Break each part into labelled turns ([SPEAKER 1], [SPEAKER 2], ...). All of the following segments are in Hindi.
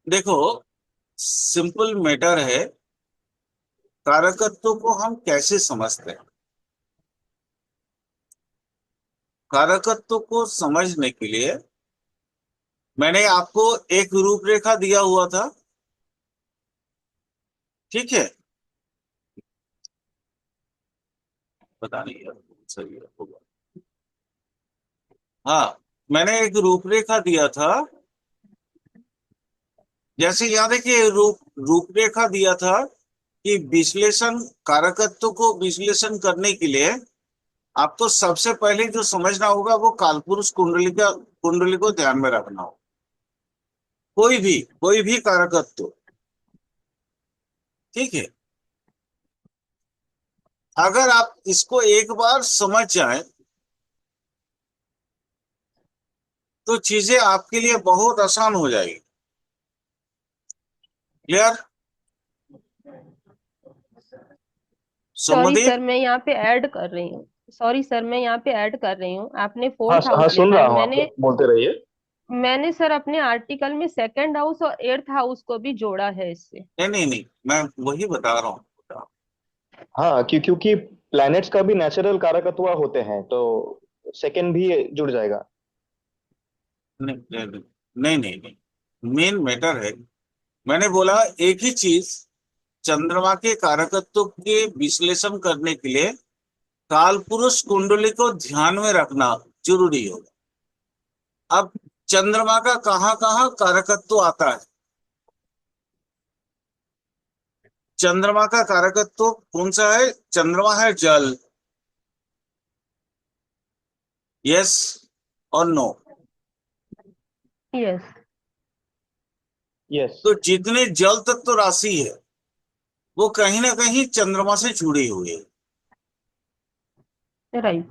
[SPEAKER 1] देखो, सिंपल मैटर है। कारकत्व को हम कैसे समझते हैं? कारकत्व को समझने के लिए मैंने आपको एक रूपरेखा दिया हुआ था। ठीक है। पता नहीं यार, सही है होगा। हाँ, मैंने एक रूपरेखा दिया था। जैसे याद देखिए, रूपरेखा दिया था कि विश्लेषण, कारकत्व को विश्लेषण करने के लिए आपको सबसे पहले जो समझना होगा वो कालपुरुष कुंडली को ध्यान में रखना होगा। कोई भी कारकत्व। ठीक है। अगर आप इसको एक बार समझ जाएं तो चीजें आपके लिए बहुत आसान हो जाएगी। क्लियर?
[SPEAKER 2] सॉरी
[SPEAKER 1] सौम्यदीप।
[SPEAKER 2] सर, मैं यहाँ पे ऐड कर रही हूँ। सॉरी सर, मैं यहाँ पे ऐड कर रही हूँ। आपने
[SPEAKER 3] हाँ
[SPEAKER 2] फोर्थ
[SPEAKER 3] हाँ,
[SPEAKER 2] हाउस
[SPEAKER 3] सुन
[SPEAKER 2] लिखा
[SPEAKER 3] रहा
[SPEAKER 2] है।
[SPEAKER 3] हूँ, आप
[SPEAKER 2] मैंने
[SPEAKER 3] बोलते रहिए।
[SPEAKER 2] मैंने सर अपने आर्टिकल में सेकंड हाउस और एट्थ हाउस को भी जोड़ा है इससे।
[SPEAKER 1] नहीं नहीं नहीं, मैं वही बता रहा हूँ।
[SPEAKER 3] हाँ, क्योंकि प्लैनेट्स का भी नेचुरल कारकत्व होते हैं, तो सेकंड भी जुड़ जाएगा।
[SPEAKER 1] नहीं नहीं नहीं नहीं नहीं, मेन मैटर है। मैंने बोला एक ही चीज, चंद्रमा के कारकत्व के विश्लेषण करने के लिए काल पुरुष कुंडली को ध्यान में रखना जरूरी होगा। अब चंद्रमा का कहाँ कहाँ कारकत्व आता है? चंद्रमा का कारकत्व कौन सा है? चंद्रमा है जल। यस और नो?
[SPEAKER 2] यस।
[SPEAKER 3] यस।
[SPEAKER 1] तो जितने जल तत्व राशि है वो कहीं ना कहीं चंद्रमा से जुड़ी हुई है।
[SPEAKER 2] राइट।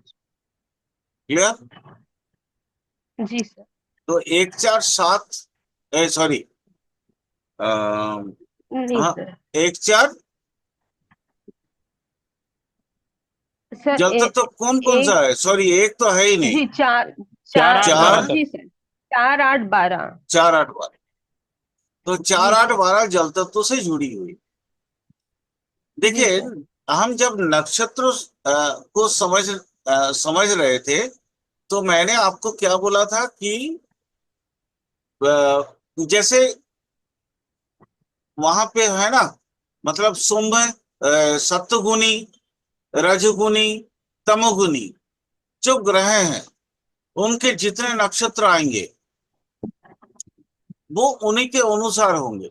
[SPEAKER 1] क्लियर?
[SPEAKER 2] जी सर।
[SPEAKER 1] तो 1 4 7, सॉरी,
[SPEAKER 2] नहीं
[SPEAKER 1] हाँ,
[SPEAKER 2] सर।
[SPEAKER 1] 1 4
[SPEAKER 2] सर
[SPEAKER 1] जल तत्व कौन कौन सा
[SPEAKER 2] एक।
[SPEAKER 1] है? सॉरी, एक तो है ही नहीं।
[SPEAKER 2] जी चार।
[SPEAKER 4] चार
[SPEAKER 2] चार।
[SPEAKER 4] आठ बारह
[SPEAKER 1] चार,
[SPEAKER 4] सर।
[SPEAKER 2] जी सर। 4 8 12।
[SPEAKER 1] 4 8 12। तो चार
[SPEAKER 2] जी
[SPEAKER 1] आठ
[SPEAKER 2] सर।
[SPEAKER 1] बारह जल तत्व से जुड़ी हुई।
[SPEAKER 2] जी
[SPEAKER 1] देखिए,
[SPEAKER 2] सर।
[SPEAKER 1] हम जब नक्षत्र को समझ रहे थे तो मैंने आपको क्या बोला था कि जैसे वहां पे है ना, मतलब शुंभ, सत्वगुणी, रजगुनी, तमोगुनी जो ग्रह हैं उनके जितने नक्षत्र आएंगे वो उन्हीं के अनुसार होंगे।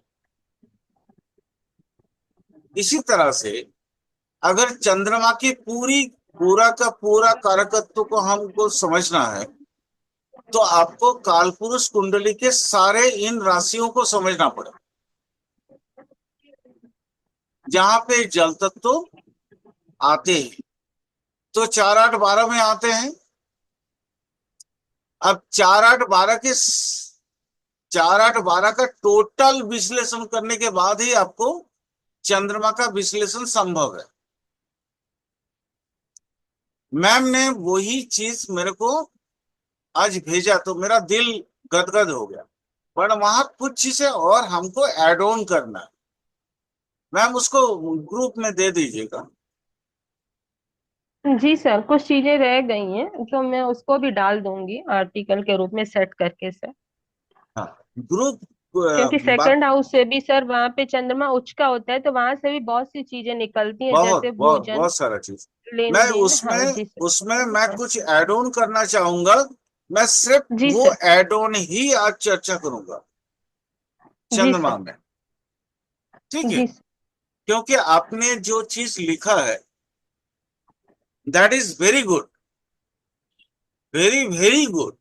[SPEAKER 1] इसी तरह से अगर चंद्रमा की पूरा का पूरा कारकत्व को हमको समझना है तो आपको कालपुरुष कुंडली के सारे इन राशियों को समझना पड़ेगा, जहां पे जल तत्व आते हैं। तो 4 8 12 में आते हैं। अब 4 8 12 का टोटल विश्लेषण करने के बाद ही आपको चंद्रमा का विश्लेषण संभव है। मैम ने वही चीज मेरे को आज भेजा तो मेरा दिल गदगद हो गया। पर वहां कुछ चीजें और हमको ऐड ऑन करना है। मैम उसको ग्रुप में दे दीजिएगा।
[SPEAKER 2] जी सर, कुछ चीजें रह गई हैं तो मैं उसको भी डाल दूंगी आर्टिकल के रूप में सेट करके सर।
[SPEAKER 1] हाँ, ग्रुप।
[SPEAKER 2] क्योंकि
[SPEAKER 1] बात
[SPEAKER 2] सेकंड हाउस से भी सर वहां पे चंद्रमा उच्च का होता है, तो वहां से भी बहुत सी चीजें निकलती हैं,
[SPEAKER 1] बहुत
[SPEAKER 2] जैसे
[SPEAKER 1] बहुत
[SPEAKER 2] भोजन,
[SPEAKER 1] बहुत सारा चीज।
[SPEAKER 2] लेन
[SPEAKER 1] मैं
[SPEAKER 2] देन। हाँ
[SPEAKER 1] उसमें
[SPEAKER 2] जी सर।
[SPEAKER 1] उसमें मैं कुछ ऐड ऑन करना चाहूंगा। मैं सिर्फ
[SPEAKER 2] जी
[SPEAKER 1] वो
[SPEAKER 2] सर।
[SPEAKER 1] ऐड ऑन ही आज चर्चा करूंगा
[SPEAKER 2] जी
[SPEAKER 1] चंद्रमा
[SPEAKER 2] सर।
[SPEAKER 1] में। ठीक है।
[SPEAKER 2] जी सर।
[SPEAKER 1] क्योंकि आपने जो चीज लिखा है that is very good, very very good.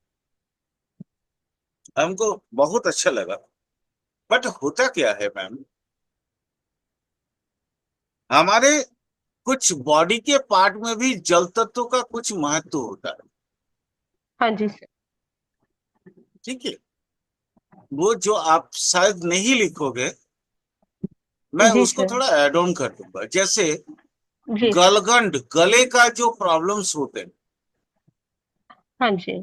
[SPEAKER 1] हमको बहुत अच्छा लगा। बट होता क्या है मैम, हमारे कुछ बॉडी के पार्ट में भी जल तत्व का कुछ महत्व होता है।
[SPEAKER 2] हाँ जी सर।
[SPEAKER 1] ठीक है। वो जो आप शायद नहीं लिखोगे, मैं
[SPEAKER 2] जी
[SPEAKER 1] उसको
[SPEAKER 2] सर।
[SPEAKER 1] थोड़ा ऐड ऑन कर दूंगा। जैसे
[SPEAKER 2] जी सर।
[SPEAKER 1] गलगंड, गले का जो प्रॉब्लम्स होते हैं
[SPEAKER 2] हाँ जी।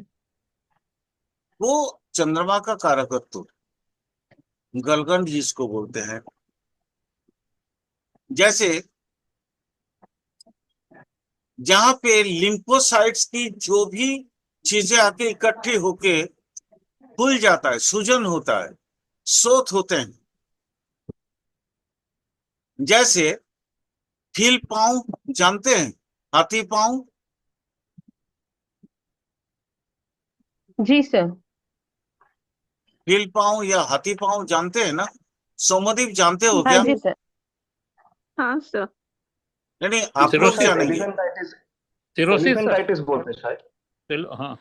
[SPEAKER 1] वो चंद्रमा का कारकत्व है। गलगंड जिसको बोलते हैं। जैसे जहां पे लिम्फोसाइट्स की जो भी चीजें आके इकट्ठी होके खुल जाता है, सूजन होता है, शोथ होते हैं। जैसे फील पाँव जानते हैं, हाथी पाँव।
[SPEAKER 2] जी सर।
[SPEAKER 1] फील पाँव या हाथी पाँव जानते हैं ना? सोमदीप जानते हो
[SPEAKER 2] हाँ
[SPEAKER 1] क्या?
[SPEAKER 2] जी सर।
[SPEAKER 4] हाँ सर।
[SPEAKER 1] नहीं नहीं, आप लोग
[SPEAKER 5] सिरोसिस
[SPEAKER 1] जानेंगे।
[SPEAKER 3] एलिफेंटाइटिस,
[SPEAKER 5] सिरोसिस सर।
[SPEAKER 3] एलिफेंटाइटिस बोलते हैं शायद।
[SPEAKER 5] हाँ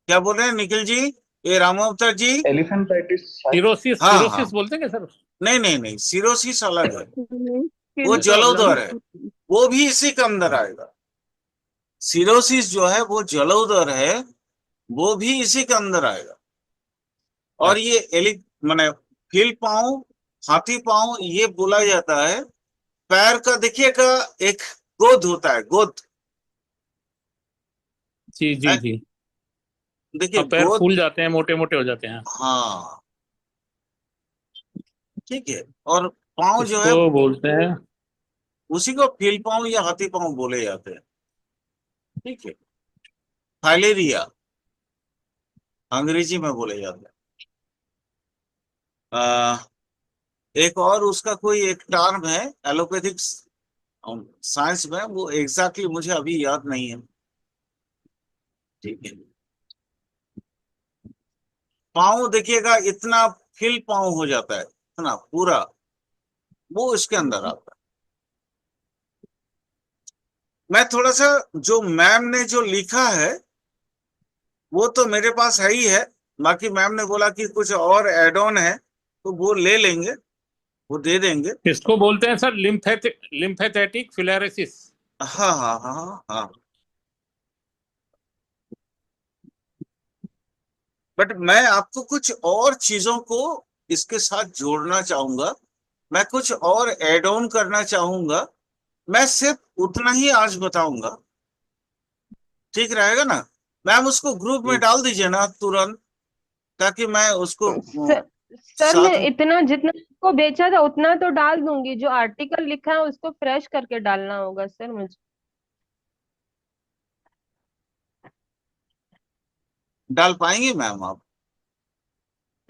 [SPEAKER 1] क्या बोल रहे हैं निखिल जी, ये रामावतार जी?
[SPEAKER 3] एलिफेंटाइटिस शायद।
[SPEAKER 5] सिरोसिस,
[SPEAKER 1] हाँ
[SPEAKER 5] सिरोसिस
[SPEAKER 1] हाँ,
[SPEAKER 5] बोलते हैं क्या सर?
[SPEAKER 1] नहीं नहीं नहीं, सिरोसिस अलग है, वो
[SPEAKER 4] स्किन
[SPEAKER 5] अच्छा अलग
[SPEAKER 1] जलोदर
[SPEAKER 5] है।
[SPEAKER 1] है, वो भी इसी के अंदर आएगा। सिरोसिस जो है वो जलोदर है, वो भी इसी के अंदर आएगा। और ये एलि माने फील पाँव, हाथी पाँव, ये बोला जाता है पैर का। देखिएगा, एक गोद होता है, गोद।
[SPEAKER 5] जी जी जी।
[SPEAKER 1] देखिए
[SPEAKER 5] हाँ पैर
[SPEAKER 1] गोद,
[SPEAKER 5] फूल जाते हैं, मोटे मोटे हो जाते हैं।
[SPEAKER 1] हाँ ठीक है। और पाँव जो है
[SPEAKER 5] इसको बोलते हैं।
[SPEAKER 1] उसी को फील पाँव या हाथी पाँव बोले जाते हैं। ठीक है, फाइलेरिया अंग्रेजी में बोले जाते हैं। एक और उसका कोई एक टर्म है एलोपैथिक साइंस में, वो एग्जैक्टली मुझे अभी याद नहीं है। ठीक है, पाँव देखिएगा इतना फील पाँव हो जाता है, इतना पूरा, वो इसके अंदर आता है। मैं थोड़ा सा, जो मैम ने जो लिखा है वो तो मेरे पास है ही है, बाकी मैम ने बोला कि कुछ और एड ऑन है तो वो ले लेंगे, वो दे देंगे।
[SPEAKER 5] इसको बोलते हैं सर लिम्फेथेटिक फिलेरेसिस।
[SPEAKER 1] हाँ हाँ हाँ हाँ। बट मैं आपको कुछ और चीजों को इसके साथ जोड़ना चाहूंगा, मैं कुछ और एड ऑन करना चाहूंगा। मैं सिर्फ उतना ही आज बताऊंगा, ठीक रहेगा ना? मैम उसको ग्रुप में डाल दीजिए ना तुरंत, ताकि मैं उसको
[SPEAKER 2] सर, सर मैं
[SPEAKER 1] साथ में
[SPEAKER 2] इतना जितना आपको बेचा था उतना तो डाल दूंगी, जो आर्टिकल लिखा है उसको फ्रेश करके डालना होगा सर मुझे।
[SPEAKER 1] डाल पाएंगे मैम आप?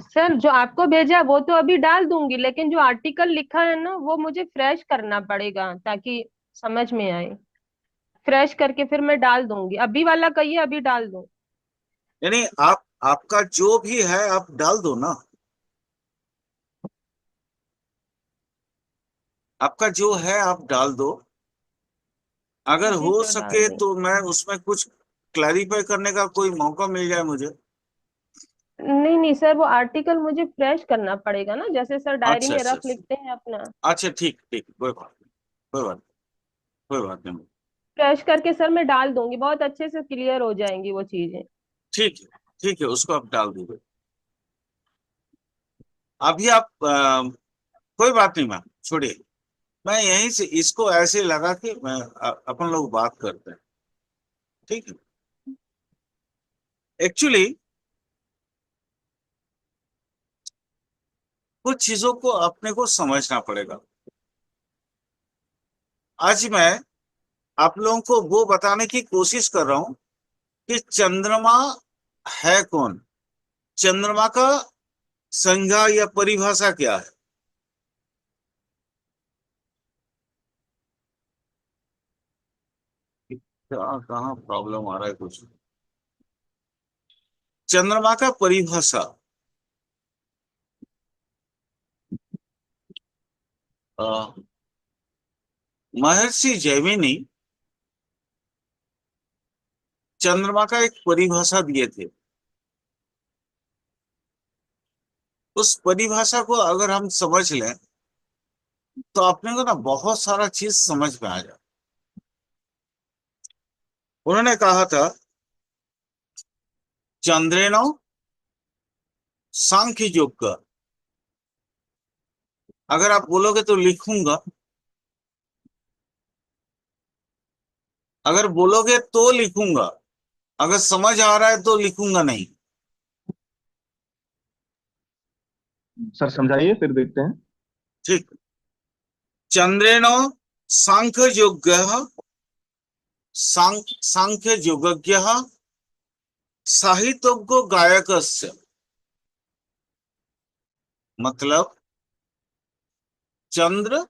[SPEAKER 2] सर जो आपको भेजा वो तो अभी डाल दूंगी, लेकिन जो आर्टिकल लिखा है ना वो मुझे फ्रेश करना पड़ेगा ताकि समझ में आए। फ्रेश करके फिर मैं डाल दूंगी। अभी वाला कहिए, अभी डाल दूं?
[SPEAKER 1] यानी आप, आपका जो भी है आप डाल दो ना, आपका जो है आप डाल दो। अगर
[SPEAKER 2] जी
[SPEAKER 1] हो
[SPEAKER 2] सर डाल
[SPEAKER 1] सके
[SPEAKER 2] दें।
[SPEAKER 1] तो मैं उसमें कुछ क्लैरिफाई करने का कोई मौका मिल जाए मुझे।
[SPEAKER 2] नहीं नहीं सर, वो आर्टिकल मुझे फ्रेश करना पड़ेगा ना, जैसे सर डायरी
[SPEAKER 1] अच्छा
[SPEAKER 2] में
[SPEAKER 1] अच्छा
[SPEAKER 2] रख
[SPEAKER 1] अच्छा,
[SPEAKER 2] लिखते हैं अपना।
[SPEAKER 1] अच्छा ठीक ठीक, कोई बात नहीं, कोई बात नहीं, कोई बात नहीं।
[SPEAKER 2] फ्रेश करके सर मैं डाल दूंगी, बहुत अच्छे से क्लियर हो जाएंगी वो चीजें।
[SPEAKER 1] ठीक है, ठीक है, उसको आप डाल दीजिए। अभी आप कोई बात नहीं मैम, छोड़िए। मैं यहीं से इसको ऐसे लगा के मैं अपन लोग बात करते हैं, ठीक है? एक्चुअली कुछ चीजों को अपने को समझना पड़ेगा। आज मैं आप लोगों को वो बताने की कोशिश कर रहा हूं कि चंद्रमा है कौन, चंद्रमा का संज्ञा या परिभाषा क्या है। क्या, कहाँ प्रॉब्लम आ रहा है कुछ? चंद्रमा का परिभाषा, अ, महर्षि जैमिनी चंद्रमा का एक परिभाषा दिए थे। उस परिभाषा को अगर हम समझ लें तो अपने को ना बहुत सारा चीज समझ में आ जाए। उन्होंने कहा था, चंद्रेनो सांख्य योग का। अगर आप बोलोगे तो लिखूंगा, अगर बोलोगे तो लिखूंगा, अगर समझ आ रहा है तो लिखूंगा नहीं।
[SPEAKER 3] सर समझाइए फिर देखते हैं।
[SPEAKER 1] ठीक। चंद्रेण सांख्य योग्य सांख्य योगज्ञ साहित्योग्य गायकस्य, मतलब चंद्र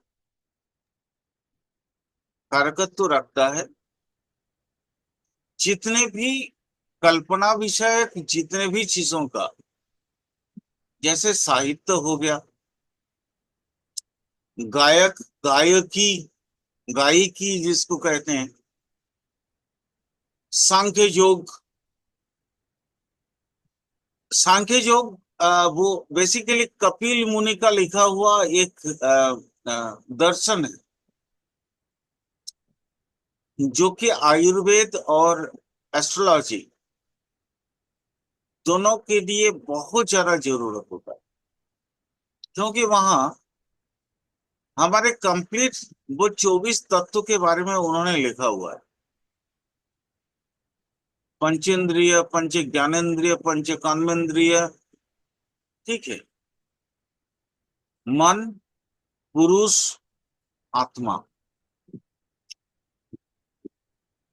[SPEAKER 1] कारकत्व रखता है जितने भी कल्पना विषयक जितने भी चीजों का, जैसे साहित्य हो गया, गायक गायकी गायकी जिसको कहते हैं, सांख्य योग। सांख्य योग वो बेसिकली कपिल मुनि का लिखा हुआ एक दर्शन है, जो कि आयुर्वेद और एस्ट्रोलॉजी दोनों के लिए बहुत ज्यादा जरूरत होता है, क्योंकि वहां हमारे कंप्लीट वो 24 तत्व के बारे में उन्होंने लिखा हुआ है। पंचेंद्रिय, पंच ज्ञानेन्द्रिय, पंच कर्मेंद्रिय, ठीक है, मन, पुरुष, आत्मा,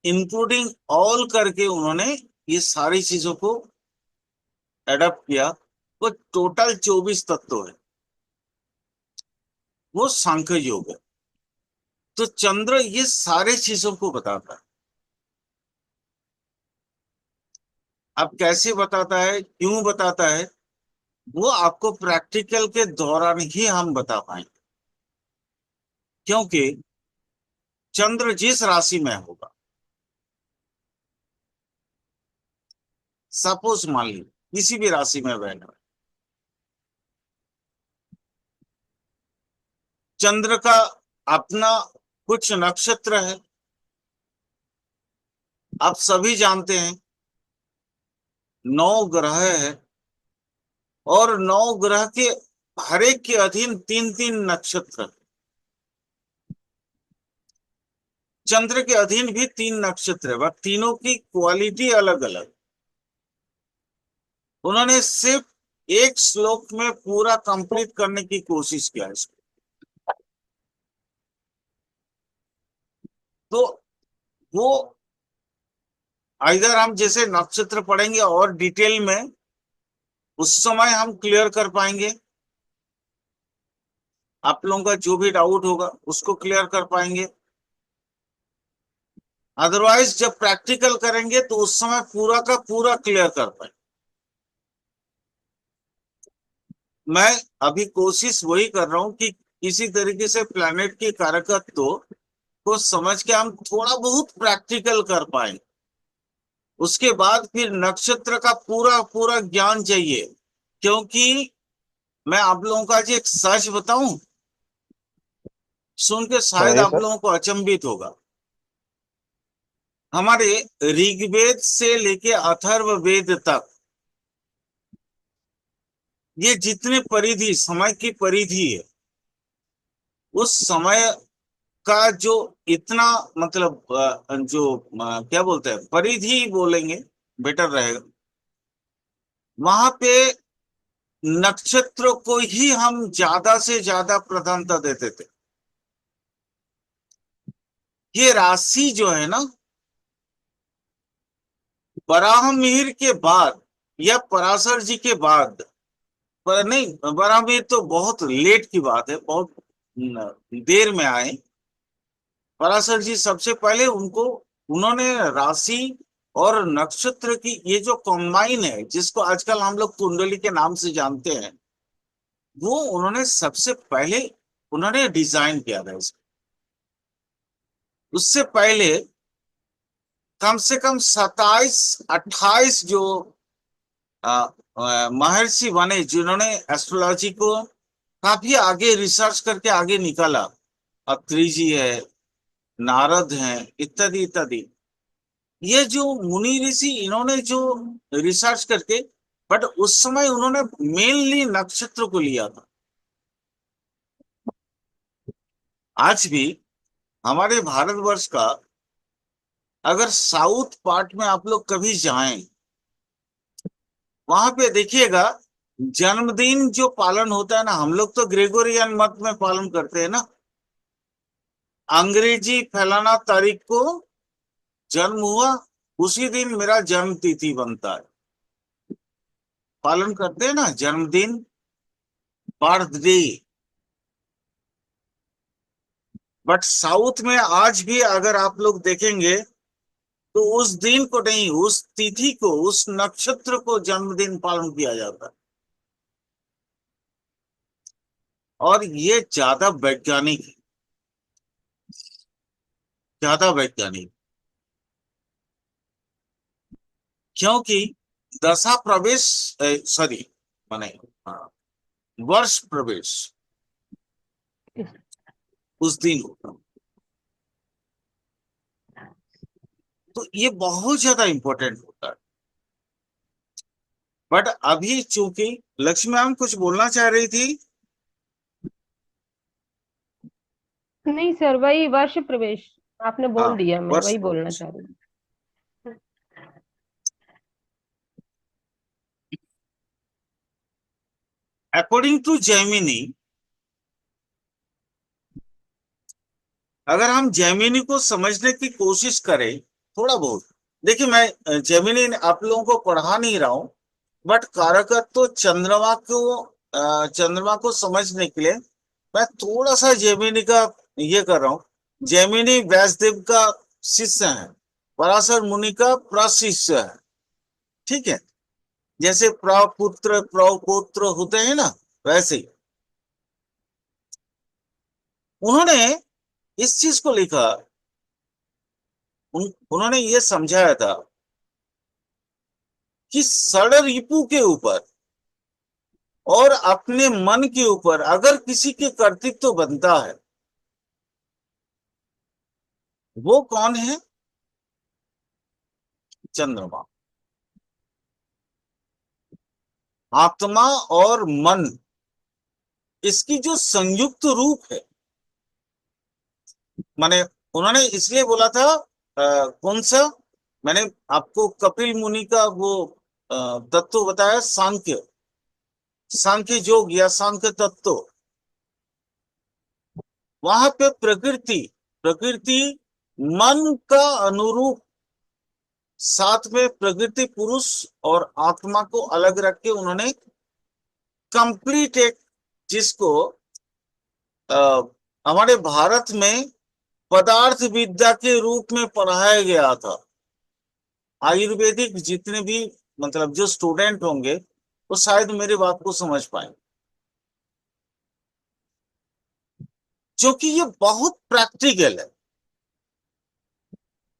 [SPEAKER 1] इंक्लूडिंग ऑल करके उन्होंने ये सारी चीजों को एडप्ट किया। वो टोटल 24 तत्व है, वो सांख्य योग है। तो चंद्र ये सारे चीजों को बताता है। अब कैसे बताता है, क्यों बताता है, वो आपको प्रैक्टिकल के दौरान ही हम बता पाएंगे, क्योंकि चंद्र जिस राशि में होगा, सपोज मान लीजिए किसी भी राशि में बैठा है, चंद्र का अपना कुछ नक्षत्र है। आप सभी जानते हैं 9 ग्रह है, और 9 ग्रह के हर एक के अधीन 3-3 नक्षत्र है। चंद्र के अधीन भी 3 नक्षत्र है, वह तीनों की क्वालिटी अलग अलग। उन्होंने सिर्फ एक श्लोक में पूरा कंप्लीट करने की कोशिश किया इसको। तो वो इधर हम जैसे नक्षत्र पढ़ेंगे और डिटेल में, उस समय हम क्लियर कर पाएंगे, आप लोगों का जो भी डाउट होगा उसको क्लियर कर पाएंगे। अदरवाइज जब प्रैक्टिकल करेंगे तो उस समय पूरा का पूरा क्लियर कर पाएंगे। मैं अभी कोशिश वही कर रहा हूं कि किसी तरीके से प्लैनेट के कारकत्व को समझ के हम थोड़ा बहुत प्रैक्टिकल कर पाए। उसके बाद फिर नक्षत्र का पूरा पूरा ज्ञान चाहिए, क्योंकि मैं आप लोगों का जो एक सच बताऊं, सुन के शायद
[SPEAKER 3] बताइए
[SPEAKER 1] आप
[SPEAKER 3] सर।
[SPEAKER 1] लोगों को अचंभित होगा। हमारे ऋग्वेद से लेके अथर्ववेद तक ये जितने परिधि, समय की परिधि है, उस समय का जो इतना मतलब जो क्या बोलते हैं, परिधि बोलेंगे बेटर रहेगा, वहां पे नक्षत्रों को ही हम ज्यादा से ज्यादा प्रधानता देते थे। ये राशि जो है ना, बराह मिहिर के बाद या पराशर जी के बाद, पर नहीं, बराह मिहिर तो बहुत लेट की बात है, बहुत देर में आए। पराशर जी सबसे पहले उन्होंने राशि और नक्षत्र की ये जो कॉम्बाइन है, जिसको आजकल हम लोग कुंडली के नाम से जानते हैं, वो उन्होंने सबसे पहले उन्होंने डिजाइन किया था इसको। उससे पहले कम से कम 27-28 जो महर्षि बने, जिन्होंने एस्ट्रोलॉजी को काफी आगे रिसर्च करके आगे निकाला। अत्रि जी है, नारद हैं, इत्यादि इत्यादि। ये जो मुनि ऋषि, इन्होंने जो रिसर्च करके, बट उस समय उन्होंने मेनली नक्षत्र को लिया था। आज भी हमारे भारतवर्ष का अगर साउथ पार्ट में आप लोग कभी जाएं, वहां पे देखिएगा जन्मदिन जो पालन होता है ना, हम लोग तो ग्रेगोरियन मत में पालन करते हैं ना। अंग्रेजी फैलाना तारीख को जन्म हुआ, उसी दिन मेरा जन्म तिथि बनता है, पालन करते हैं ना जन्मदिन, बर्थडे। बट साउथ में आज भी अगर आप लोग देखेंगे तो उस दिन को नहीं, उस तिथि को, उस नक्षत्र को जन्मदिन पालन किया जाता है। और ये ज्यादा वैज्ञानिक है, ज्यादा वैज्ञानिक, क्योंकि दशा प्रवेश, सॉरी, माने हाँ, वर्ष प्रवेश उस दिन होता है। तो ये बहुत ज्यादा इंपॉर्टेंट होता है। बट अभी चूंकि लक्ष्मी मैम कुछ बोलना चाह रही थी।
[SPEAKER 2] नहीं सर, वही वर्ष प्रवेश आपने
[SPEAKER 1] हाँ,
[SPEAKER 2] बोल दिया, मैं
[SPEAKER 1] वर्ष
[SPEAKER 2] वही बोलना
[SPEAKER 1] प्रवेश।
[SPEAKER 2] चाह रही हूँ।
[SPEAKER 1] अकॉर्डिंग टू जैमिनी, अगर हम जैमिनी को समझने की कोशिश करें थोड़ा बहुत, देखिए मैं जैमिनी आप लोगों को पढ़ा नहीं रहा हूं, बट कारकत्व तो चंद्रमा को समझने के लिए मैं थोड़ा सा जैमिनी का ये कर रहा हूं। जैमिनी व्यासदेव का शिष्य है, पराशर मुनि का प्रशिष्य है, ठीक है। जैसे प्रपुत्र प्रपौत्र होते हैं ना, वैसे ही उन्होंने इस चीज को लिखा। उन्होंने ये समझाया था कि षड रिपु के ऊपर और अपने मन के ऊपर अगर किसी के कर्तृत्व बनता है, वो कौन है? चंद्रमा। आत्मा और मन, इसकी जो संयुक्त रूप है, माने उन्होंने इसलिए बोला था कौन सा, मैंने आपको कपिल मुनि का वो तत्व बताया, सांख्य, सांख्य योग या सांख्य तत्व। वहां पे प्रकृति, प्रकृति मन का अनुरूप, साथ में प्रकृति पुरुष और आत्मा को अलग रख के उन्होंने कंप्लीट एक, जिसको हमारे भारत में पदार्थ विद्या के रूप में पढ़ाया गया था। आयुर्वेदिक जितने भी मतलब जो स्टूडेंट होंगे वो शायद मेरी बात को समझ पाए, क्योंकि ये बहुत प्रैक्टिकल है।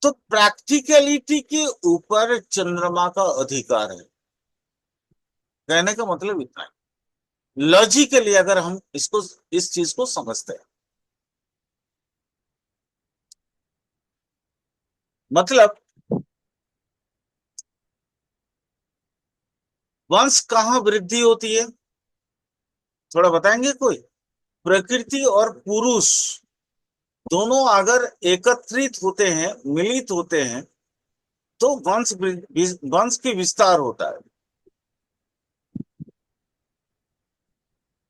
[SPEAKER 1] तो प्रैक्टिकलिटी के ऊपर चंद्रमा का अधिकार है, कहने का मतलब इतना है। लॉजिकली अगर हम इसको, इस चीज को समझते हैं, मतलब वंश कहाँ वृद्धि होती है, थोड़ा बताएंगे कोई? प्रकृति और पुरुष दोनों अगर एकत्रित होते हैं, मिलित होते हैं, तो वंश की विस्तार होता है।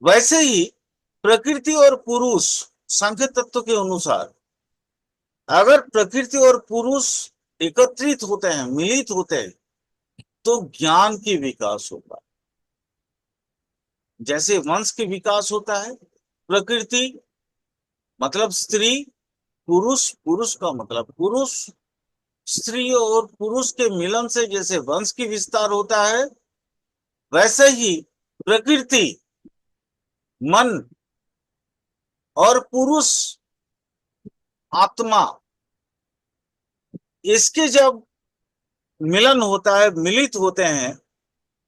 [SPEAKER 1] वैसे ही प्रकृति और पुरुष सांख्य तत्व के अनुसार, अगर प्रकृति और पुरुष एकत्रित होते हैं, मिलित होते हैं, तो ज्ञान की विकास होगा। जैसे वंश की विकास होता है, प्रकृति मतलब स्त्री, पुरुष, पुरुष का मतलब पुरुष, स्त्री और पुरुष के मिलन से जैसे वंश की विस्तार होता है, वैसे ही प्रकृति, मन और पुरुष, आत्मा, इसके जब मिलन होता है, मिलित होते हैं,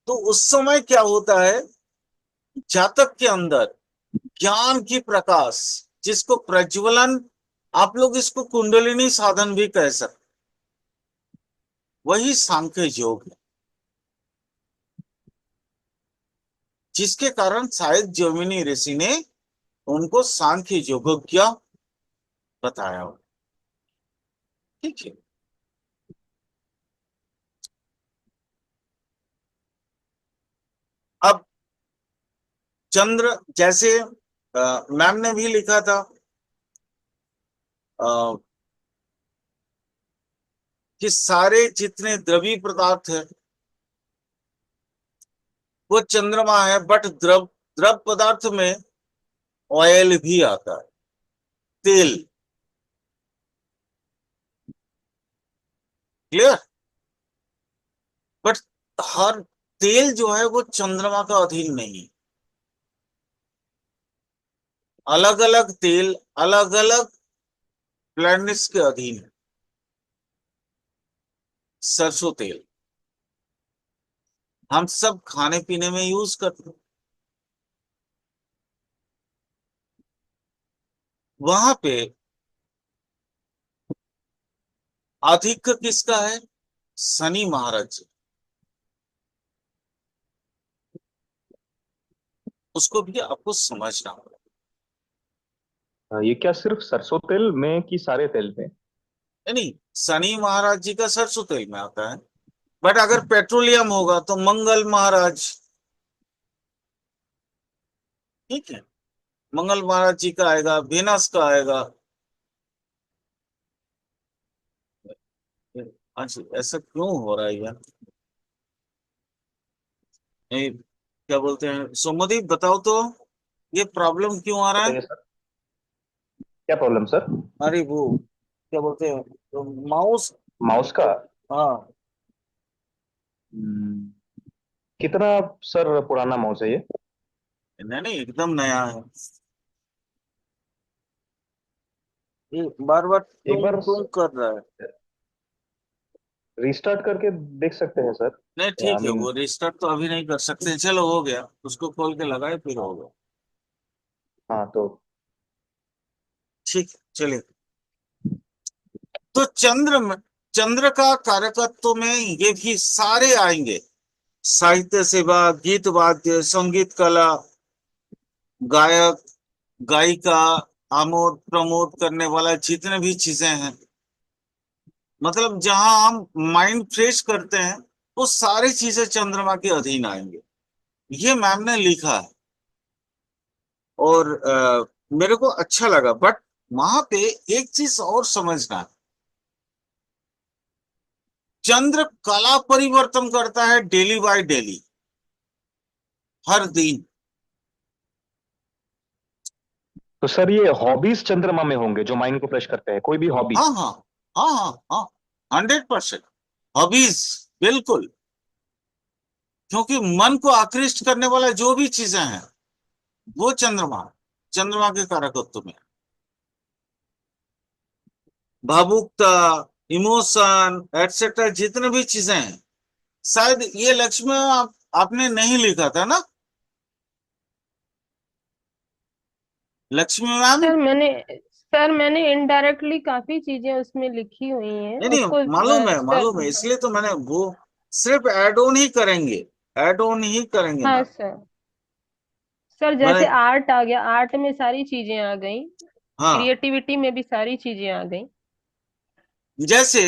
[SPEAKER 1] तो उस समय क्या होता है, जातक के अंदर ज्ञान की प्रकाश, जिसको प्रज्वलन, आप लोग इसको कुंडलिनी साधन भी कह सकते, वही सांख्य योग है, जिसके कारण शायद जैमिनी ऋषि ने उनको सांख्य योगज्ञ बताया हो। ठीक है। अब चंद्र जैसे मैम ने भी लिखा था कि सारे जितने द्रवीय पदार्थ है वो चंद्रमा है, बट द्रव द्रव पदार्थ में ऑयल भी आता है, तेल। क्लियर? बट हर तेल जो है वो चंद्रमा का अधीन नहीं है। अलग अलग तेल अलग अलग प्लैनेट्स के अधीन है। सरसों तेल हम सब खाने पीने में यूज करते हैं। वहां पे आधिक्य किसका है? शनि महाराज जी। उसको भी आपको समझना होगा।
[SPEAKER 3] ये क्या सिर्फ सरसों तेल में कि सारे तेल में?
[SPEAKER 1] नहीं, शनि महाराज जी का सरसों तेल में आता है, बट अगर पेट्रोलियम होगा तो मंगल महाराज। ठीक है, मंगल महाराज जी का आएगा, वेनस का आएगा। अच्छा, ऐसा क्यों हो रहा है यार? ये क्या बोलते हैं, सोमदीप बताओ तो ये प्रॉब्लम क्यों आ रहा है?
[SPEAKER 3] बताइए सर, क्या प्रॉब्लम सर?
[SPEAKER 1] अरे वो क्या बोलते हैं, तो माउस।
[SPEAKER 3] माउस का?
[SPEAKER 1] हाँ,
[SPEAKER 3] हम्म, कितना सर पुराना माउस है ये?
[SPEAKER 1] नहीं नहीं, एकदम नया है। ये बार बार
[SPEAKER 3] एक
[SPEAKER 1] तुम
[SPEAKER 3] बार
[SPEAKER 1] तुम कर रहा है।
[SPEAKER 3] रिस्टार्ट करके देख सकते हैं सर?
[SPEAKER 1] नहीं
[SPEAKER 3] आई
[SPEAKER 1] ठीक है,
[SPEAKER 3] मीन,
[SPEAKER 1] वो रिस्टार्ट तो अभी नहीं कर सकते। चलो हो गया, उसको खोल के लगाए फिर हो गया।
[SPEAKER 3] हाँ तो
[SPEAKER 1] ठीक है, चलिए। तो चंद्र का कारकत्व में ये भी सारे आएंगे। साहित्य सेवा, गीत वाद्य, संगीत कला, गायक गायिका, आमोद प्रमोद करने वाला जितने भी चीजें हैं, मतलब जहां हम माइंड फ्रेश करते हैं, वो सारी चीजें चंद्रमा के अधीन आएंगे। ये मैम ने लिखा है और मेरे को अच्छा लगा। बट वहां पे एक चीज और समझना है, चंद्र कला परिवर्तन करता है डेली बाय डेली, हर दिन।
[SPEAKER 3] तो सर ये हॉबीज चंद्रमा में होंगे जो माइंड को फ्रेश करते हैं, कोई भी हॉबी?
[SPEAKER 1] हाँ हाँ हाँ हाँ हाँ, 100%। हॉबीज, बिल्कुल। क्योंकि मन को आकृष्ट करने वाला जो भी चीजें हैं वो चंद्रमा के कारकत्व में। भावुकता, इमोशन एटसेट्रा जितने भी चीजें हैं, शायद ये लक्ष्य में आपने नहीं लिखा था ना, लक्ष्मी मैम?
[SPEAKER 2] सर मैंने इनडायरेक्टली काफी चीजें उसमें लिखी हुई हैं
[SPEAKER 1] नहीं नहीं,
[SPEAKER 2] उसको
[SPEAKER 1] मालूम है
[SPEAKER 2] सर।
[SPEAKER 1] मालूम है, इसलिए तो मैंने वो सिर्फ ऐड ऑन ही करेंगे, ऐड ऑन ही करेंगे
[SPEAKER 2] हाँ
[SPEAKER 1] मैम।
[SPEAKER 2] सर। सर
[SPEAKER 1] मैंने,
[SPEAKER 2] जैसे आर्ट आ गया, आर्ट में सारी चीजें आ गई,
[SPEAKER 1] हाँ,
[SPEAKER 2] क्रिएटिविटी में भी सारी चीजें आ गई।
[SPEAKER 1] जैसे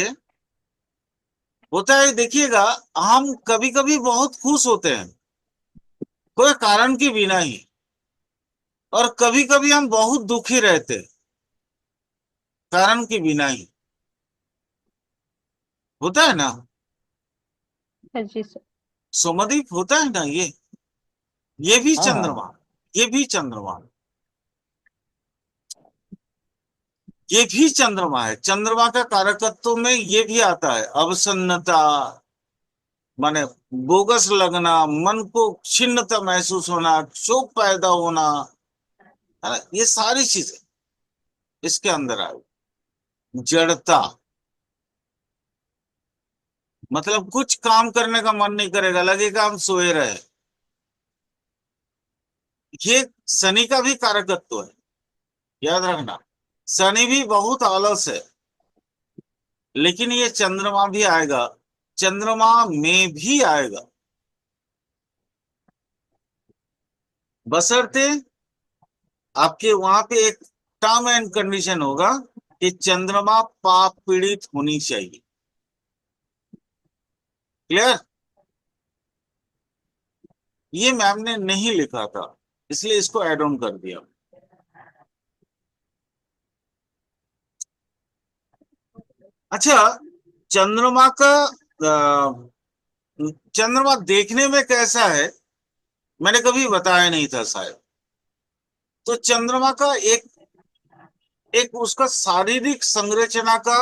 [SPEAKER 1] होता है देखिएगा, हम कभी कभी बहुत खुश होते हैं कोई कारण के बिना ही, और कभी कभी हम बहुत दुखी रहते हैं कारण के बिना ही। होता है ना
[SPEAKER 2] हाँ जी सर।
[SPEAKER 1] सोमदीप, होता है ना ये भी
[SPEAKER 3] हाँ,
[SPEAKER 1] चंद्रमा, ये भी चंद्रमा, ये भी चंद्रमा है। चंद्रमा का कारकत्व में ये भी आता है, अवसन्नता, माने बोगस लगना, मन को छिन्नता महसूस होना, शोक पैदा होना, है ना, ये सारी चीजें इसके अंदर आई। जड़ता, मतलब कुछ काम करने का मन नहीं करेगा, लगेगा हम सोए रहे। ये शनि का भी कारकत्व है, याद रखना। शनि भी बहुत आलस है, लेकिन ये चंद्रमा भी आएगा, चंद्रमा में भी आएगा, बशर्ते आपके वहां पे एक टर्म एंड कंडीशन होगा कि चंद्रमा पाप पीड़ित होनी चाहिए। क्लियर? ये मैम ने नहीं लिखा था, इसलिए इसको ऐड ऑन कर दिया। अच्छा, चंद्रमा का चंद्रमा देखने में कैसा है मैंने कभी बताया नहीं था शायद। तो चंद्रमा का एक एक उसका शारीरिक संरचना का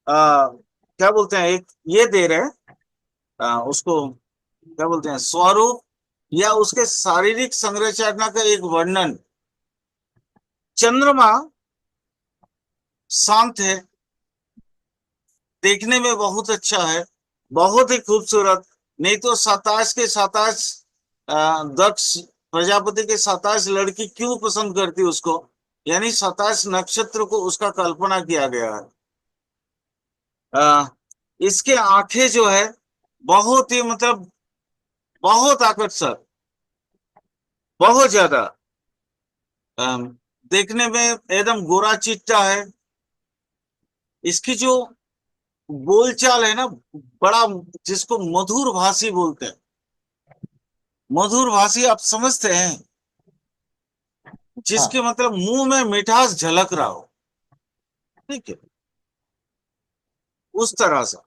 [SPEAKER 1] क्या बोलते हैं, एक ये दे रहे हैं उसको क्या बोलते हैं, स्वरूप या उसके शारीरिक संरचना का एक वर्णन। चंद्रमा शांत है, देखने में बहुत अच्छा है, बहुत ही खूबसूरत। नहीं तो 27 के 27 दक्ष प्रजापति के 27 लड़की क्यों पसंद करती उसको, यानी 27 नक्षत्र को उसका कल्पना किया गया है। इसके आंखें जो है बहुत ही मतलब बहुत आकर्षक, बहुत ज्यादा देखने में एकदम गोरा चिट्टा है। इसकी जो बोलचाल है ना, बड़ा, जिसको मधुर भाषी बोलते हैं, मधुर भाषी आप समझते हैं, जिसके मतलब मुंह में मिठास झलक रहा हो, ठीक है, उस तरह से।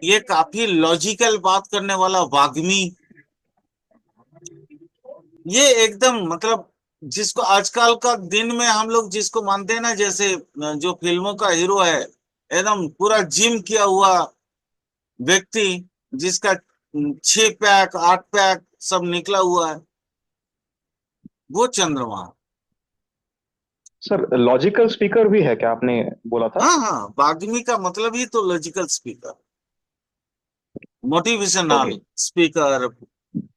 [SPEAKER 1] ये काफी लॉजिकल बात करने वाला वाग्मी, ये एकदम मतलब जिसको आजकल का दिन में हम लोग जिसको मानते हैं ना, जैसे जो फिल्मों का हीरो है, एकदम पूरा जिम किया हुआ व्यक्ति, जिसका 6 पैक 8 पैक सब निकला हुआ है, वो चंद्रमा।
[SPEAKER 3] सर लॉजिकल स्पीकर भी है क्या, आपने बोला था?
[SPEAKER 1] हाँ हाँ, वाग्मी का मतलब ही तो logical speaker, motivational
[SPEAKER 3] okay.
[SPEAKER 1] Speaker,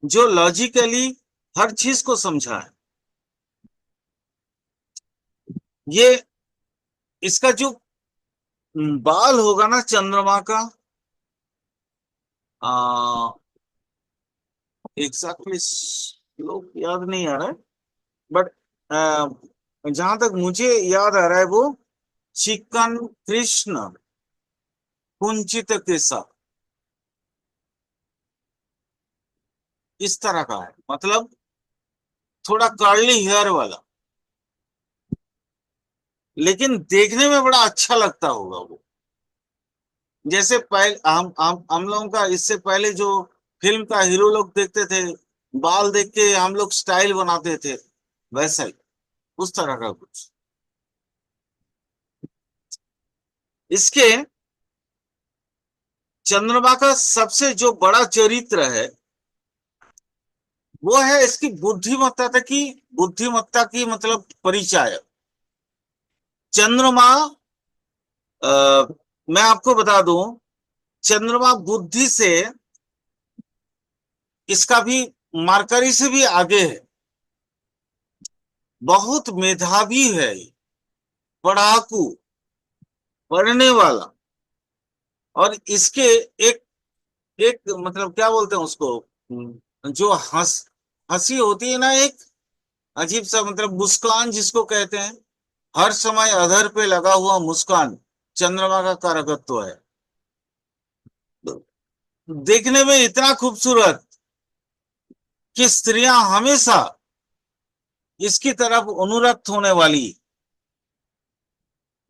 [SPEAKER 1] जो लॉजिकली हर चीज को समझा है। ये इसका जो बाल होगा ना चंद्रमा का, आ, एग्जैक्टली लोग याद नहीं आ रहा है, बट जहां तक मुझे याद आ रहा है वो चिकन कृष्ण कुंचित केसा, इस तरह का है, मतलब थोड़ा कर्ली हेयर वाला, लेकिन देखने में बड़ा अच्छा लगता होगा वो। जैसे पहले हम लोगों का इससे पहले जो फिल्म का हीरो लोग देखते थे, बाल देख के हम लोग स्टाइल बनाते थे, वैसा ही, उस तरह का कुछ। इसके चंद्रमा का सबसे जो बड़ा चरित्र है वो है इसकी बुद्धिमत्ता की मतलब परिचय। चंद्रमा, आ, मैं आपको बता दूं, चंद्रमा बुद्धि से इसका भी मार्करी से भी आगे है, बहुत मेधावी है, पढ़ाकू, पढ़ने वाला। और इसके एक एक मतलब क्या बोलते हैं उसको, जो हंसी होती है ना, एक अजीब सा मतलब मुस्कान जिसको कहते हैं, हर समय अधर पे लगा हुआ मुस्कान, चंद्रमा का कारकत्व है। देखने में इतना खूबसूरत कि स्त्रियां हमेशा इसकी तरफ अनुरक्त होने वाली।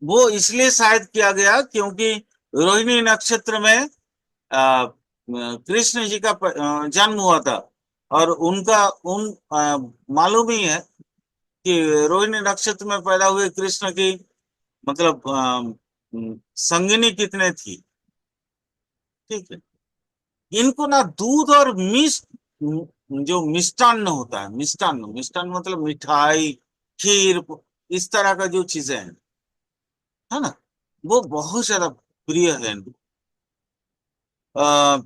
[SPEAKER 1] वो इसलिए शायद किया गया क्योंकि रोहिणी नक्षत्र में कृष्ण जी का जन्म हुआ था, और उनका मालूम ही है कि रोहिणी नक्षत्र में पैदा हुए कृष्ण की मतलब संगिनी कितने थी, ठीक है। इनको ना दूध और जो मिष्टान्न होता है, मिष्टान्न मिष्टान्न मतलब मिठाई, खीर, इस तरह का जो चीजें हैं, है ना, वो बहुत ज्यादा प्रिय है इनको। अ,